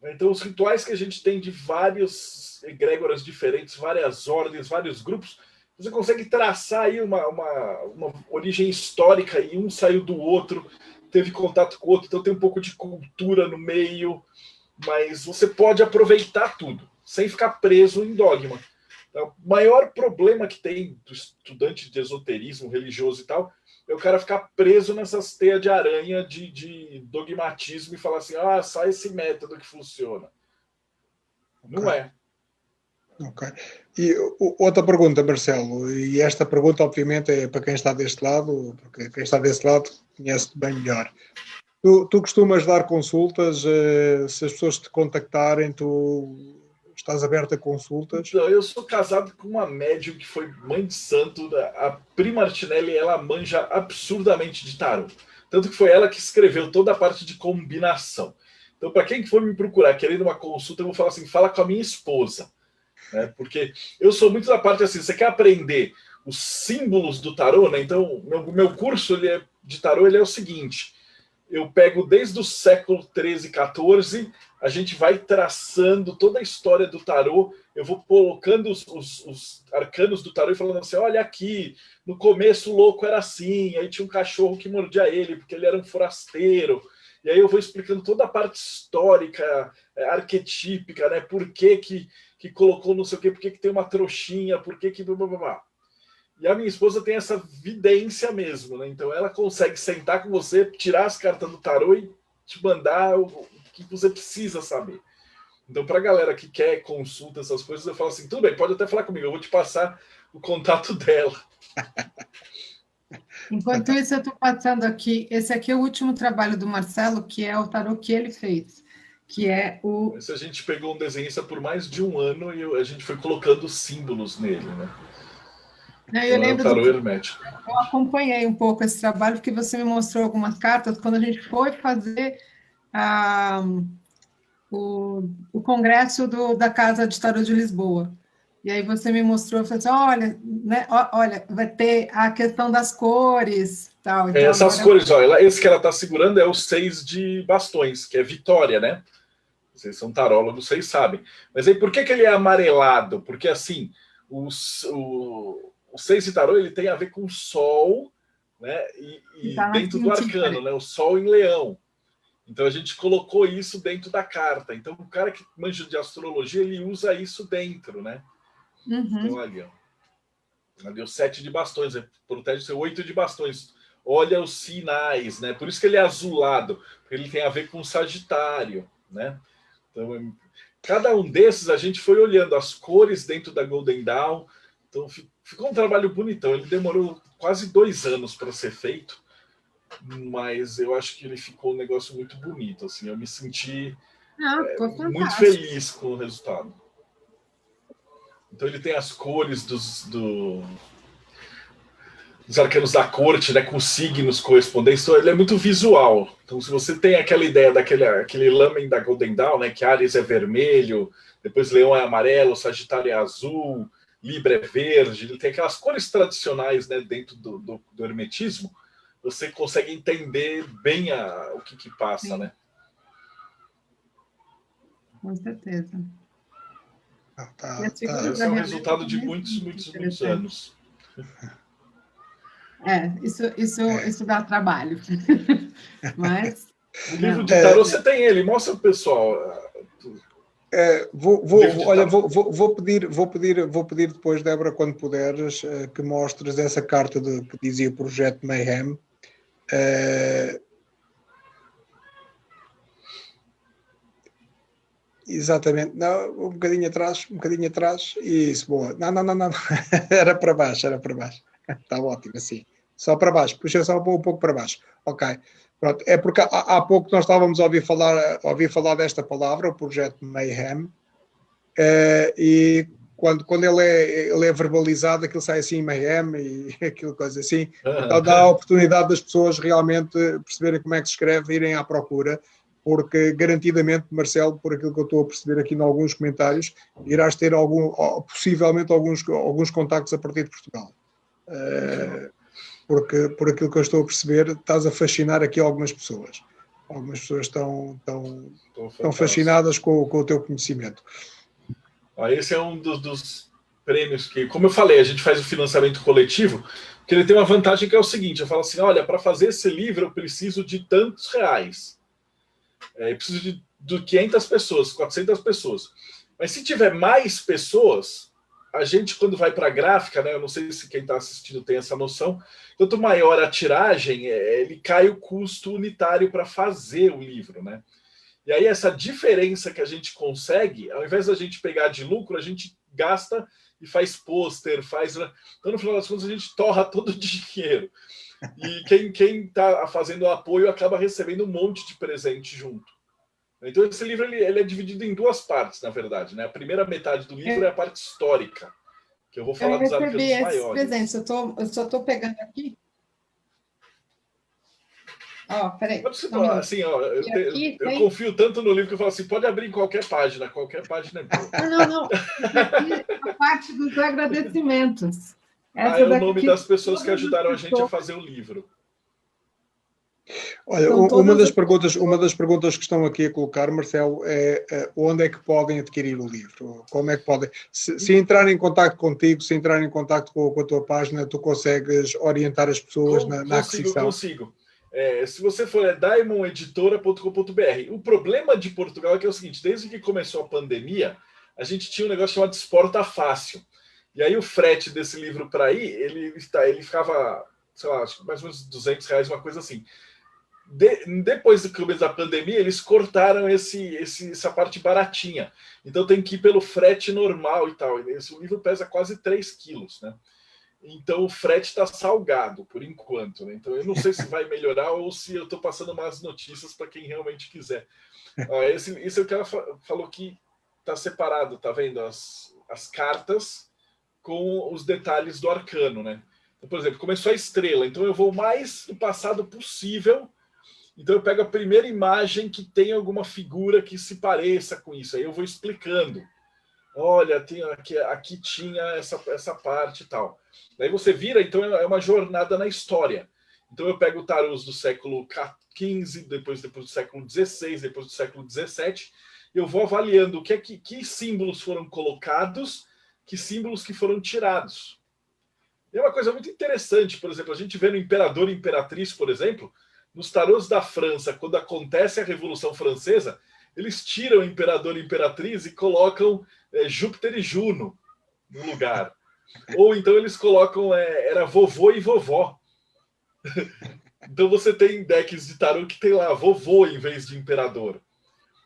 Então, os rituais que a gente tem de vários egrégoras diferentes, várias ordens, vários grupos, você consegue traçar aí uma origem histórica, e um saiu do outro, teve contato com o outro, então tem um pouco de cultura no meio, mas você pode aproveitar tudo, sem ficar preso em dogma. Então, o maior problema que tem do estudante de esoterismo religioso e tal, é o cara ficar preso nessas teias de aranha de dogmatismo e falar assim, só esse método que funciona. Não é. Ok. E outra pergunta, Marcelo, e esta pergunta obviamente é para quem está deste lado, porque quem está deste lado conhece-te bem melhor. Tu costumas dar consultas, se as pessoas te contactarem, tu estás aberto a consultas? Então, eu sou casado com uma médium que foi mãe de santo, a Pri Martinelli, ela manja absurdamente de tarô. Tanto que foi ela que escreveu toda a parte de combinação. Então, para quem for me procurar querendo uma consulta, eu vou falar assim, fala com a minha esposa. Né? Porque eu sou muito da parte assim, você quer aprender os símbolos do tarô, né? Então meu curso de tarô ele é o seguinte, eu pego desde o século 13, 14, a gente vai traçando toda a história do tarô, eu vou colocando os arcanos do tarô e falando assim, olha aqui, no começo o louco era assim, aí tinha um cachorro que mordia ele, porque ele era um forasteiro, e aí eu vou explicando toda a parte histórica, arquetípica, né? Por que colocou não sei o quê, por que tem uma trouxinha, por que... Blá, blá, blá. E a minha esposa tem essa vidência mesmo, né? Então ela consegue sentar com você, tirar as cartas do tarô e te mandar o que você precisa saber. Então, para a galera que quer consulta, essas coisas, eu falo assim, tudo bem, pode até falar comigo, eu vou te passar o contato dela. Enquanto isso, eu estou passando aqui, esse aqui é o último trabalho do Marcelo, que é o tarô que ele fez, que é o... Esse a gente pegou um desenhista por mais de um ano e a gente foi colocando símbolos nele, né? Eu lembro é o tarô hermético. Eu acompanhei um pouco esse trabalho, porque você me mostrou algumas cartas quando a gente foi fazer o congresso da Casa de Tarô de Lisboa. E aí você me mostrou, eu falei assim, olha, né, olha, vai ter a questão das cores, tal. Então, essas cores, olha, esse que ela está segurando é o 6 de bastões, que é Vitória, né? Vocês são tarólogos, vocês sabem. Mas aí por que ele é amarelado? Porque assim, o 6 de tarô ele tem a ver com o Sol, né? E tá dentro do arcano, né? O Sol em Leão. Então a gente colocou isso dentro da carta. Então o cara que manja de astrologia, ele usa isso dentro, né? Uhum. Então ali, ó. Ali o 7 de bastões, protege o seu 8 de bastões. Olha os sinais, né? Por isso que ele é azulado, porque ele tem a ver com o Sagitário, né? Então, cada um desses a gente foi olhando as cores dentro da Golden Dawn. Então ficou um trabalho bonitão. Ele demorou quase 2 anos para ser feito, mas eu acho que ele ficou um negócio muito bonito. Assim, eu me senti muito feliz com o resultado. Então ele tem as cores dos arcanos da corte, né, com signos correspondentes. Então ele é muito visual. Então se você tem aquela ideia daquele lamen da Golden Dawn, né, que Áries é vermelho, depois Leão é amarelo, Sagitário é azul, Libra é verde, ele tem aquelas cores tradicionais, né, dentro do hermetismo, você consegue entender bem o que passa. Sim. Né? Com certeza. Esse é o resultado de muitos anos. Isso dá trabalho. Mas... O livro de tarô, você tem ele, mostra o pessoal. Vou pedir depois, Débora, quando puderes, que mostres essa carta que dizia Projeto Mayhem. Exatamente, não, um bocadinho atrás, isso, boa. Não, era para baixo. Está ótimo, assim. Só para baixo, puxa só um pouco para baixo. Ok. Pronto, é porque há pouco nós estávamos a ouvir falar desta palavra, o Projeto Mayhem, e quando ele é verbalizado, aquilo sai assim, Mayhem, e aquilo coisa assim. Então dá a oportunidade das pessoas realmente perceberem como é que se escreve, irem à procura, porque garantidamente, Marcelo, por aquilo que eu estou a perceber aqui em alguns comentários, irás ter possivelmente alguns contactos a partir de Portugal. Porque, por aquilo que eu estou a perceber, estás a fascinar aqui algumas pessoas. Algumas pessoas estão fascinadas com o teu conhecimento. Esse é um dos prêmios que, como eu falei, a gente faz o financiamento coletivo, que ele tem uma vantagem que é o seguinte, eu falo assim, olha, para fazer esse livro eu preciso de tantos reais. Eu preciso de 500 pessoas, 400 pessoas. Mas se tiver mais pessoas, a gente, quando vai para a gráfica, né, eu não sei se quem está assistindo tem essa noção, quanto maior a tiragem, ele cai o custo unitário para fazer o livro, né? E aí essa diferença que a gente consegue, ao invés da gente pegar de lucro, a gente gasta e faz pôster, Então, no final das contas, a gente torra todo o dinheiro. E quem está fazendo o apoio acaba recebendo um monte de presente junto. Então, esse livro ele é dividido em 2 partes, na verdade. Né? A primeira metade do livro é a parte histórica, que eu vou falar dos arcanos maiores. Presentes. Eu só estou pegando aqui. Peraí. Assim, eu confio tanto no livro que eu falo assim, pode abrir em qualquer página é boa. Não. Aqui a parte dos agradecimentos. É o nome das pessoas que ajudaram a gente a fazer o livro. Olha, uma das perguntas que estão aqui a colocar, Marcelo, é onde é que podem adquirir o livro? Como é que podem? Se entrarem em contato contigo, se entrarem em contato com a tua página, tu consegues orientar as pessoas na aquisição? Consigo. Se você for, é diamondeditora.com.br. O problema de Portugal é que é o seguinte, desde que começou a pandemia, a gente tinha um negócio chamado Exporta Fácil. E aí o frete desse livro para aí, ele ficava, sei lá, acho que mais ou menos R$200, uma coisa assim. Depois do começo da pandemia, eles cortaram essa parte baratinha. Então tem que ir pelo frete normal e tal. Esse livro pesa quase 3 quilos, né? Então o frete está salgado, por enquanto, né? Então eu não sei se vai melhorar ou se eu estou passando más notícias para quem realmente quiser. Esse é o que ela falou que está separado, tá vendo? As cartas com os detalhes do arcano, né? Então, por exemplo, começou a estrela, então eu vou o mais no passado possível. Então eu pego a primeira imagem que tem alguma figura que se pareça com isso. Aí eu vou explicando. Olha, aqui tinha essa parte e tal. Daí você vira, então é uma jornada na história. Então eu pego tarôs do século XV, depois do século XVI, depois do século XVII, e eu vou avaliando que símbolos foram colocados, que símbolos que foram tirados. E é uma coisa muito interessante, por exemplo, a gente vê no Imperador e Imperatriz, por exemplo, nos tarôs da França, quando acontece a Revolução Francesa, eles tiram o Imperador e Imperatriz e colocam Júpiter e Juno no lugar. Ou então eles colocam era vovô e vovó. Então você tem decks de tarô que tem lá vovô em vez de imperador.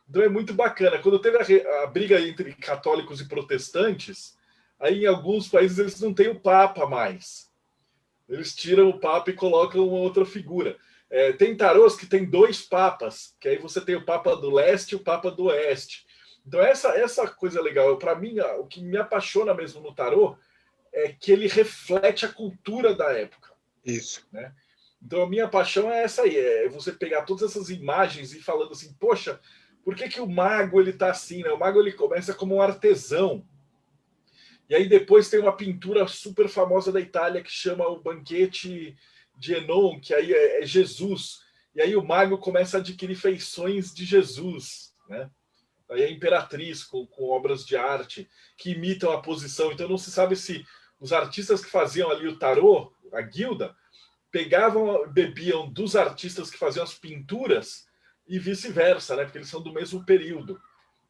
Então é muito bacana. Quando teve a briga entre católicos e protestantes, aí em alguns países eles não têm o Papa mais. Eles tiram o Papa e colocam uma outra figura. Tem tarôs que tem 2 papas, que aí você tem o Papa do Leste e o Papa do Oeste. Então essa coisa legal. Para mim, o que me apaixona mesmo no tarô é que ele reflete a cultura da época. Isso. Né? Então a minha paixão é essa aí, é você pegar todas essas imagens e falando assim, poxa, por que o mago ele tá assim, né? O mago ele começa como um artesão. E aí depois tem uma pintura super famosa da Itália que chama o Banquete de Enon, que aí é Jesus. E aí o mago começa a adquirir feições de Jesus, né? Aí a Imperatriz com obras de arte que imitam a posição. Então não se sabe se os artistas que faziam ali o tarô, a guilda, bebiam dos artistas que faziam as pinturas e vice-versa, né? Porque eles são do mesmo período.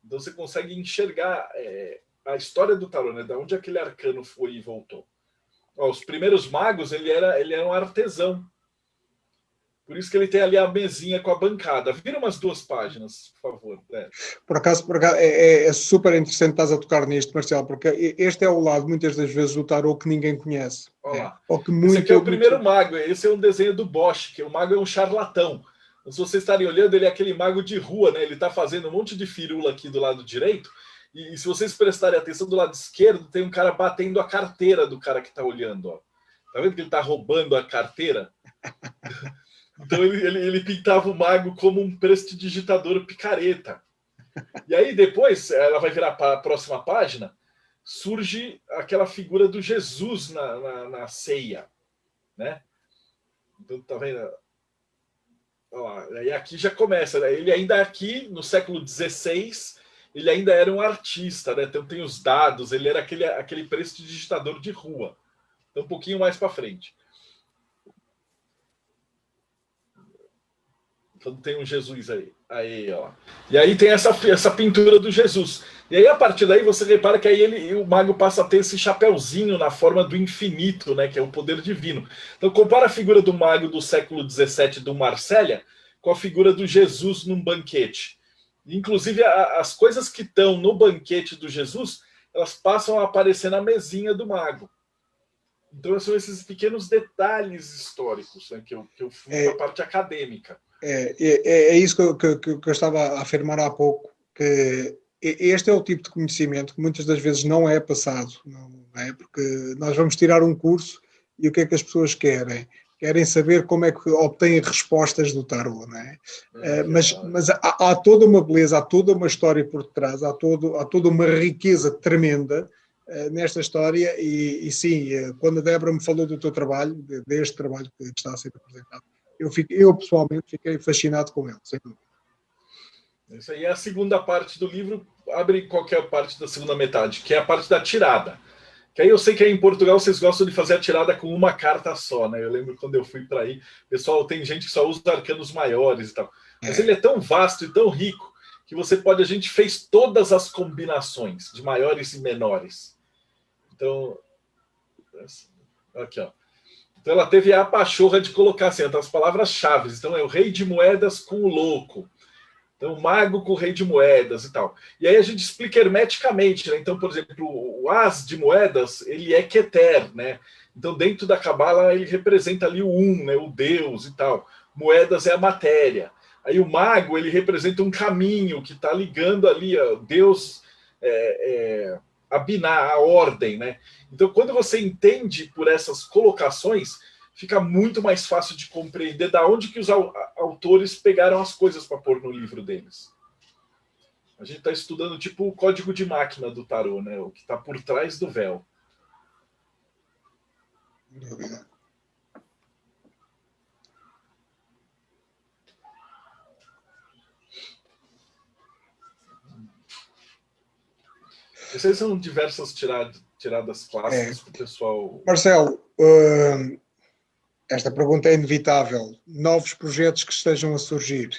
Então você consegue enxergar a história do tarô, né? Da onde aquele arcano foi e voltou. Os primeiros magos, ele era um artesão. Por isso que ele tem ali a mesinha com a bancada. Vira umas 2 páginas, por favor. Por acaso é super interessante estás a tocar nisto, Marcelo, porque este é o lado, muitas das vezes, do tarô que ninguém conhece. Olha lá. Esse aqui é o primeiro mago. Esse é um desenho do Bosch, que o mago é um charlatão. Então, se vocês estarem olhando, ele é aquele mago de rua, né? Ele está fazendo um monte de firula aqui do lado direito. E se vocês prestarem atenção, do lado esquerdo, tem um cara batendo a carteira do cara que está olhando. Ó. Tá vendo que ele está roubando a carteira? Então ele pintava o mago como um prestidigitador picareta. E aí depois, ela vai virar para a próxima página, surge aquela figura do Jesus na ceia. Né? Então tá vendo? Aí aqui já começa. Né? Ele ainda aqui, no século XVI, ele ainda era um artista. Né? Então tem os dados, ele era aquele prestidigitador de rua. Então um pouquinho mais para frente. Então tem um Jesus aí, ó. E aí tem essa pintura do Jesus. E aí, a partir daí, você repara que aí o mago passa a ter esse chapeuzinho na forma do infinito, né? Que é o poder divino. Então, compara a figura do mago do século XVII, do Marsella, com a figura do Jesus num banquete. Inclusive, as coisas que estão no banquete do Jesus, elas passam a aparecer na mesinha do mago. Então, são esses pequenos detalhes históricos, né, que eu fui para a parte acadêmica. É isso que eu estava a afirmar há pouco, que este é o tipo de conhecimento que muitas das vezes não é passado, não é? Porque nós vamos tirar um curso e o que é que as pessoas querem? Querem saber como é que obtêm respostas do tarô, não é? Mas há toda uma beleza, há toda uma história por detrás, há toda uma riqueza tremenda nesta história e sim, quando a Débora me falou do teu trabalho, deste trabalho que está a ser apresentado, eu pessoalmente fiquei fascinado com ele, sem dúvida. Isso aí é a segunda parte do livro, abre qualquer parte da segunda metade, que é a parte da tirada. Que aí eu sei que aí em Portugal vocês gostam de fazer a tirada com uma carta só, né? Eu lembro quando eu fui para aí, pessoal, tem gente que só usa arcanos maiores e tal. Mas ele é tão vasto e tão rico que a gente fez todas as combinações de maiores e menores. Então, aqui, ó. Então ela teve a pachorra de colocar assim, as palavras-chave. Então é o rei de moedas com o louco. Então, o mago com o rei de moedas e tal. E aí a gente explica hermeticamente, né? Então, por exemplo, o as de moedas, ele é Keter, né? Então, dentro da Cabala, ele representa ali o né? O Deus e tal. Moedas é a matéria. Aí o mago, ele representa um caminho que está ligando ali a Deus, a Biná, a ordem, né? Então, quando você entende por essas colocações, fica muito mais fácil de compreender da onde que os autores pegaram as coisas para pôr no livro deles. A gente está estudando tipo o código de máquina do tarô, né? O que está por trás do véu. Essas são diversas tiradas clássicas para o pessoal. Marcelo, esta pergunta é inevitável. Novos projetos que estejam a surgir?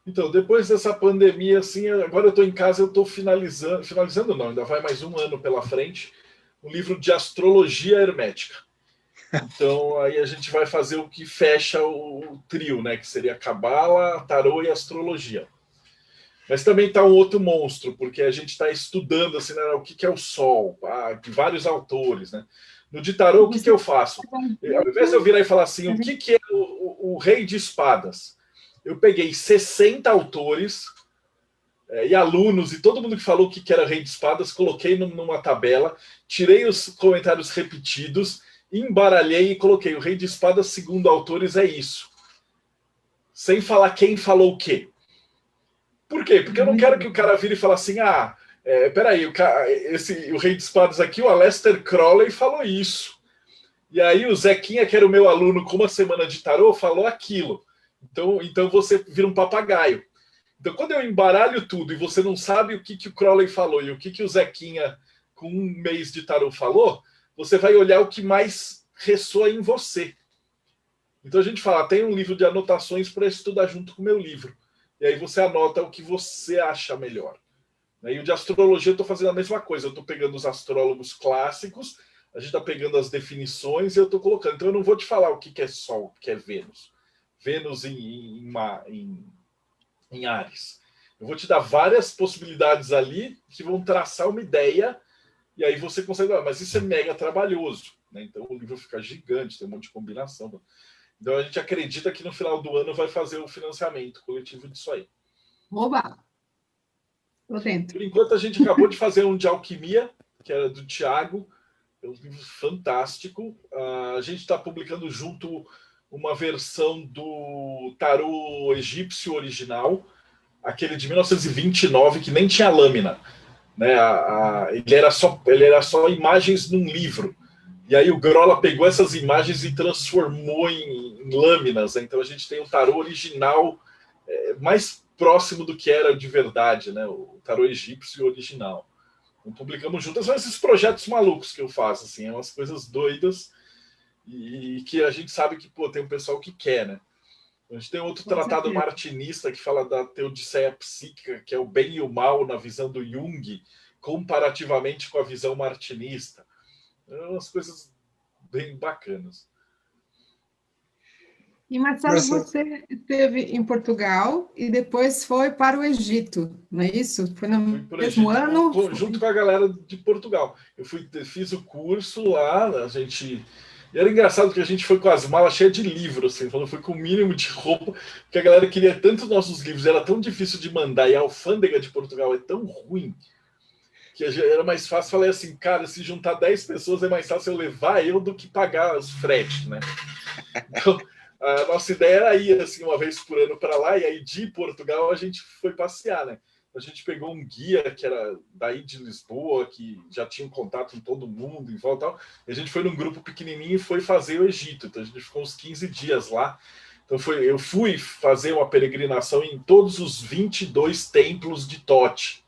Então, depois dessa pandemia, assim, agora eu estou em casa, eu estou finalizando não, ainda vai mais um ano pela frente, um livro de astrologia hermética. Então, aí a gente vai fazer o que fecha o trio, né? Que seria Cabala, Tarô e Astrologia. Mas também está um outro monstro, porque a gente está estudando assim, né, o que é o Sol, de vários autores, né? No de tarô, o que eu faço? Ao invés de eu virar e falar assim, o que é o Rei de Espadas? Eu peguei 60 autores e alunos, e todo mundo que falou o que era Rei de Espadas, coloquei numa tabela, tirei os comentários repetidos, embaralhei e coloquei o Rei de Espadas, segundo autores, é isso. Sem falar quem falou o quê. Por quê? Porque eu não quero que o cara vire e fale assim, peraí, o Rei de Espadas aqui, o Aleister Crowley falou isso. E aí o Zequinha, que era o meu aluno com uma semana de tarô, falou aquilo. Então você vira um papagaio. Então quando eu embaralho tudo e você não sabe o que o Crowley falou e o que o Zequinha com um mês de tarô falou, você vai olhar o que mais ressoa em você. Então a gente fala, tem um livro de anotações para estudar junto com o meu livro. E aí você anota o que você acha melhor. E o de astrologia eu estou fazendo a mesma coisa. Eu estou pegando os astrólogos clássicos, a gente está pegando as definições e eu estou colocando. Então eu não vou te falar o que é Sol, o que é Vênus. Vênus em Áries. Eu vou te dar várias possibilidades ali que vão traçar uma ideia e aí você consegue... mas isso é mega trabalhoso. Né? Então o livro fica gigante, tem um monte de combinação. Então a gente acredita que no final do ano vai fazer o financiamento coletivo disso aí. Oba! Tô dentro. Por enquanto a gente acabou de fazer um de alquimia, que era do Tiago, é um livro fantástico. A gente está publicando junto uma versão do tarô egípcio original, aquele de 1929, que nem tinha lâmina. Né? Ele era só imagens num livro. E aí o Grola pegou essas imagens e transformou em lâminas. Né? Então a gente tem um tarô original mais próximo do que era de verdade, né? O tarô egípcio original. Então, publicamos juntas. São esses projetos malucos que eu faço, assim, é umas coisas doidas e que a gente sabe que tem um pessoal que quer, né? A gente tem outro tratado martinista que fala da teodiceia psíquica, que é o bem e o mal na visão do Jung, comparativamente com a visão martinista. Umas coisas bem bacanas. E, Marcelo, você esteve em Portugal e depois foi para o Egito, não é isso? Foi no mesmo ano? Junto com a galera de Portugal. Fiz o curso lá, E era engraçado que a gente foi com as malas cheias de livros, assim, foi com o mínimo de roupa, porque a galera queria tanto nossos livros, era tão difícil de mandar, e a alfândega de Portugal é tão ruim, que era mais fácil. Falei assim, cara, se juntar 10 pessoas é mais fácil eu levar eu do que pagar os fretes, né? Então, a nossa ideia era ir assim, uma vez por ano para lá, e aí de Portugal a gente foi passear, né? a gente pegou um guia que era daí de Lisboa, que já tinha um contato com todo mundo em volta e tal. E a gente foi num grupo pequenininho e foi fazer o Egito. Então a gente ficou uns 15 dias lá. Então eu fui fazer uma peregrinação em todos os 22 templos de Tote,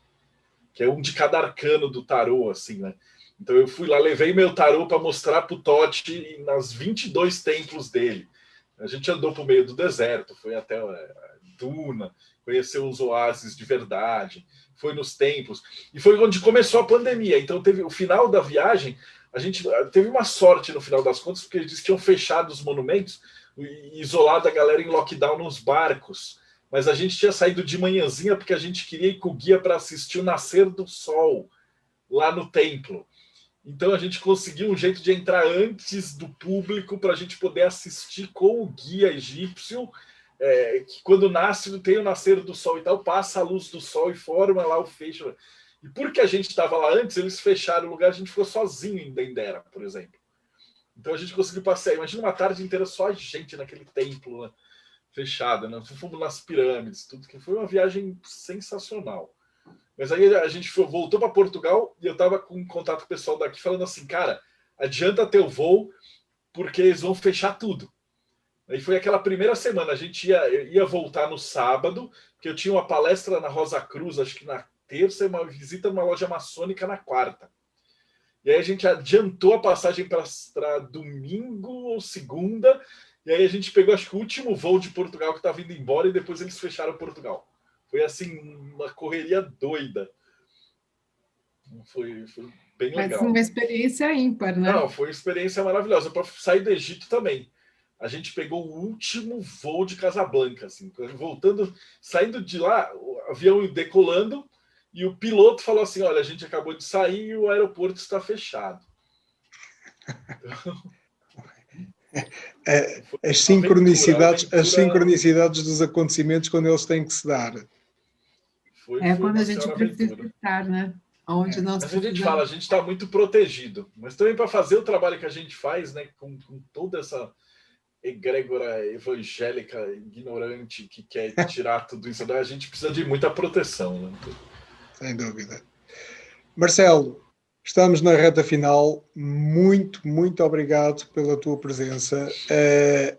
que é um de cada arcano do tarô, assim, né? Então eu fui lá, levei meu tarô para mostrar para o Tote nas 22 templos dele. A gente andou para o meio do deserto, foi até a Duna, conheceu os oásis de verdade, foi nos templos. E foi onde começou a pandemia. Então teve o final da viagem, a gente teve uma sorte no final das contas, porque eles tinham fechado os monumentos e isolado a galera em lockdown nos barcos. Mas a gente tinha saído de manhãzinha porque a gente queria ir com o guia para assistir o nascer do sol lá no templo. Então a gente conseguiu um jeito de entrar antes do público para a gente poder assistir com o guia egípcio, que quando nasce, tem o nascer do sol e tal, passa a luz do sol e forma lá o fecho. E porque a gente estava lá antes, eles fecharam o lugar, a gente ficou sozinho em Dendera, por exemplo. Então a gente conseguiu passear. Imagina uma tarde inteira só a gente naquele templo, né, fechado, né? Fomos nas pirâmides, tudo, que foi uma viagem sensacional. Mas aí a gente voltou para Portugal e eu estava com contato com o pessoal daqui falando assim, cara, adianta ter o voo porque eles vão fechar tudo. Aí foi aquela primeira semana, a gente ia voltar no sábado, porque eu tinha uma palestra na Rosa Cruz, acho que na terça, e uma visita numa loja maçônica na quarta. E aí a gente adiantou a passagem para domingo ou segunda, e aí a gente pegou, acho que o último voo de Portugal que estava indo embora, e depois eles fecharam Portugal. Foi assim, uma correria doida. Foi bem legal. Mas uma experiência ímpar, né? Não, foi uma experiência maravilhosa. Para sair do Egito também. A gente pegou o último voo de Casablanca, assim, voltando, saindo de lá, o avião decolando, e o piloto falou assim: olha, a gente acabou de sair e o aeroporto está fechado. As sincronicidades dos acontecimentos quando eles têm que se dar. Foi quando a gente precisa estar, né? Onde nós mas a gente fala, a gente está muito protegido. Mas também para fazer o trabalho que a gente faz, né, com toda essa egrégora evangélica ignorante que quer tirar tudo isso, a gente precisa de muita proteção. Né? Sem dúvida. Marcelo, estamos na reta final. Muito, muito obrigado pela tua presença.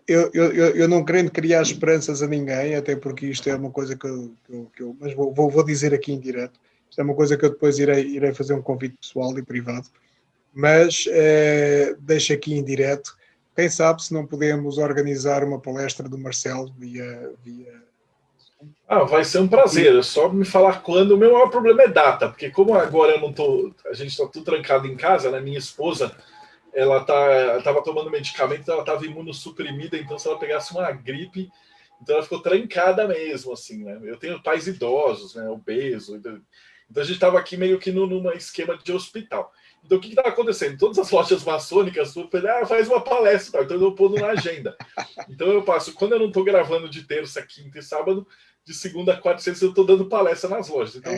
Eu não querendo criar esperanças a ninguém, até porque isto é uma coisa que eu mas vou dizer aqui em direto. Isto é uma coisa que eu depois irei fazer um convite pessoal e privado. Mas deixo aqui em direto. Quem sabe se não podemos organizar uma palestra do Marcelo via... vai ser um prazer. É só me falar quando. O meu maior problema é data, porque como agora eu não tô, a gente está tudo trancado em casa, né? Minha esposa, ela estava tomando medicamento, ela estava imunossuprimida, então se ela pegasse uma gripe, então ela ficou trancada mesmo, assim, né? Eu tenho pais idosos, né? Obeso, então a gente estava aqui meio que num esquema de hospital. Então, o que estava acontecendo? Todas as lojas maçônicas faz uma palestra, então eu estou pondo na agenda. Então, eu passo, quando eu não estou gravando de terça, quinta e sábado, de segunda a quarta e sexta, eu estou dando palestra nas lojas. Então,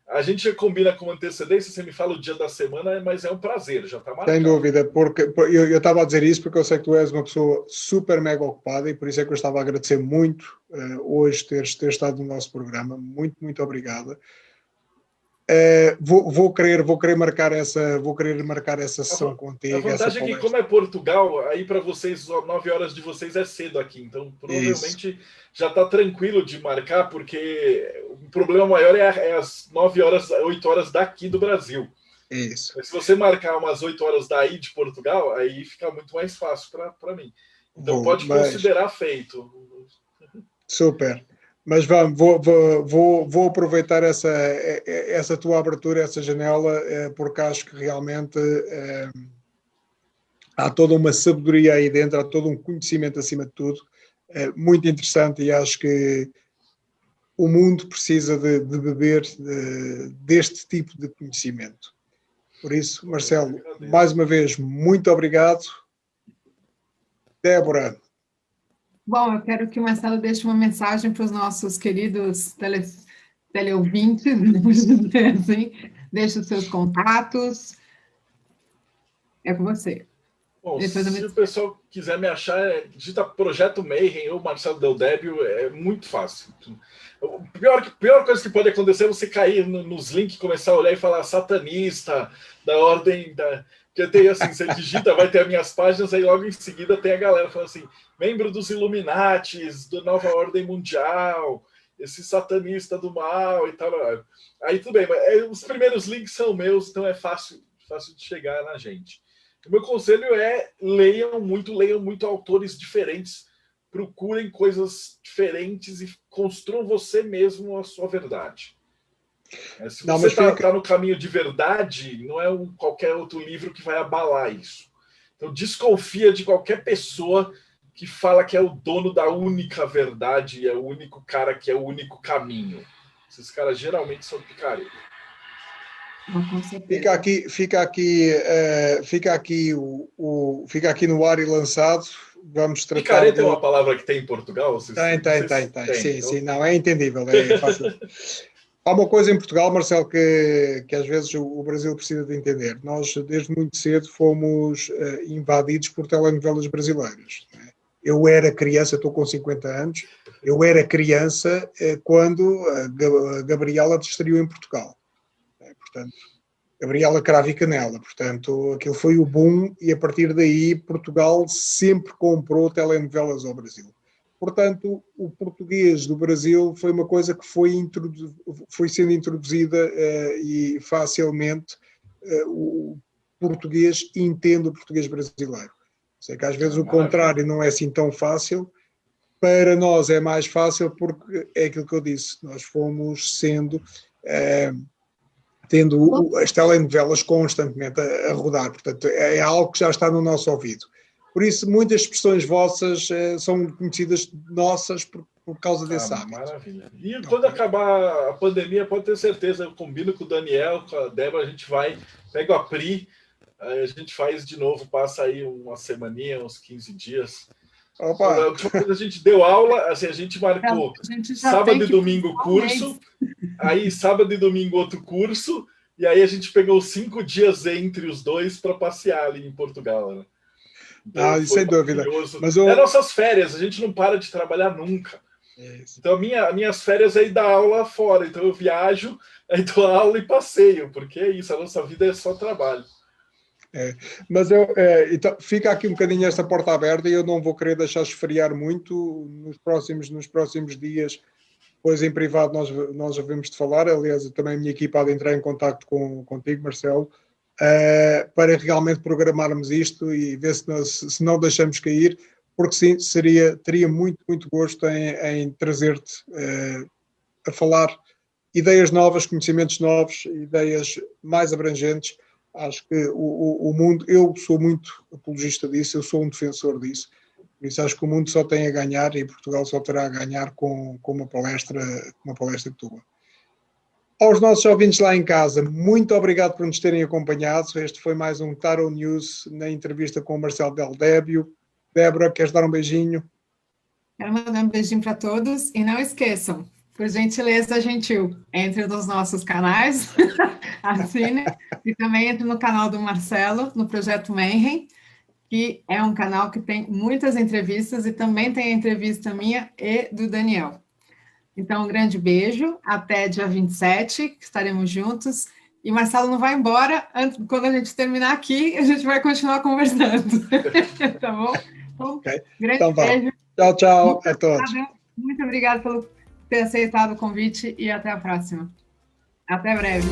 a gente já combina com antecedência, você me fala o dia da semana, mas é um prazer, já está marcado. Sem dúvida, porque eu estava a dizer isso porque eu sei que tu és uma pessoa super mega ocupada e por isso é que eu estava a agradecer muito hoje ter estado no nosso programa. Muito, muito obrigada. Vou querer marcar essa sessão contigo. A vantagem é que, como é Portugal, aí para vocês, 9 horas de vocês é cedo aqui, então provavelmente já está tranquilo de marcar, porque o problema maior é as 9 horas, 8 horas daqui do Brasil. Isso. Mas se você marcar umas 8 horas daí de Portugal, aí fica muito mais fácil para mim. Então pode considerar feito. Super. Mas vou aproveitar essa tua abertura, essa janela, porque acho que realmente há toda uma sabedoria aí dentro, há todo um conhecimento acima de tudo, muito interessante, e acho que o mundo precisa de beber deste tipo de conhecimento. Por isso, Marcelo, mais uma vez, muito obrigado. Débora. Bom, eu quero que o Marcelo deixe uma mensagem para os nossos queridos teleouvintes, vamos dizer assim. Deixe os seus contatos. É com você. Bom, se o pessoal quiser me achar, digita Projeto Mayhem ou Marcelo Del Débio, é muito fácil. A pior coisa que pode acontecer é você cair nos links, começar a olhar e falar satanista, da ordem da... Porque tem assim, você digita, vai ter as minhas páginas, aí logo em seguida tem a galera falando assim, membro dos Illuminatis, da Nova Ordem Mundial, esse satanista do mal e tal. Aí tudo bem, mas os primeiros links são meus, então é fácil de chegar na gente. O meu conselho é leiam muito autores diferentes, procurem coisas diferentes e construam você mesmo a sua verdade. Se você está no caminho de verdade, não é qualquer outro livro que vai abalar isso. Então desconfia de qualquer pessoa que fala que é o dono da única verdade e é o único cara que é o único caminho. Esses caras geralmente são picareta. Fica aqui no ar e lançado. Vamos tratar. Picareta é uma palavra que tem em Portugal? Tem. Sim, não, é entendível, é fácil. Há uma coisa em Portugal, Marcelo, que às vezes o Brasil precisa de entender. Nós, desde muito cedo, fomos invadidos por telenovelas brasileiras. Eu era criança, estou com 50 anos, eu era criança quando a Gabriela estreou em Portugal. Portanto, Gabriela Cravo e Canela. Portanto, aquilo foi o boom e a partir daí Portugal sempre comprou telenovelas ao Brasil. Portanto, o português do Brasil foi uma coisa que foi sendo introduzida e facilmente o português entende o português brasileiro. Sei que às vezes o contrário não é assim tão fácil. Para nós é mais fácil porque é aquilo que eu disse, nós fomos tendo as telenovelas constantemente a rodar, portanto é algo que já está no nosso ouvido. Por isso, muitas expressões vossas são conhecidas nossas por causa desse hábito. Maravilha. E quando acabar a pandemia, pode ter certeza, eu combino com o Daniel, com a Débora, a gente vai, pega a Pri, a gente faz de novo, passa aí uma semaninha, uns 15 dias. Opa. A última vez a gente deu aula, assim, a gente marcou sábado e domingo curso, aí sábado e domingo outro curso, e aí a gente pegou 5 dias entre os dois para passear ali em Portugal, né? Então, sem dúvida. Mas é nossas férias, a gente não para de trabalhar nunca. Então, minhas férias é ir dar aula fora. Então, eu viajo, aí dou aula e passeio, porque é isso, a nossa vida é só trabalho. Mas então, fica aqui um bocadinho esta porta aberta e eu não vou querer deixar esfriar muito nos próximos dias. Depois, em privado, nós havemos de falar. Aliás, também a minha equipa há de entrar em contacto contigo, Marcelo, para realmente programarmos isto e ver se não deixamos cair, porque sim, teria muito, muito gosto em trazer-te a falar ideias novas, conhecimentos novos, ideias mais abrangentes. Acho que o mundo, eu sou muito apologista disso, eu sou um defensor disso, por isso acho que o mundo só tem a ganhar e Portugal só terá a ganhar com uma palestra tua. Aos nossos ouvintes lá em casa, muito obrigado por nos terem acompanhado. Este foi mais um Tarot News na entrevista com o Marcelo Del Débio. Débora, queres dar um beijinho? Quero mandar um beijinho para todos e não esqueçam, por gentileza, gentil, entre nos nossos canais, assine, e também entre no canal do Marcelo, no Projeto Mayhem, que é um canal que tem muitas entrevistas e também tem a entrevista minha e do Daniel. Então, um grande beijo, até dia 27, que estaremos juntos. E Marcelo não vai embora, quando a gente terminar aqui, a gente vai continuar conversando. Tá bom? Então, grande beijo. Tchau a todos. Muito obrigada por ter aceitado o convite e até a próxima. Até breve.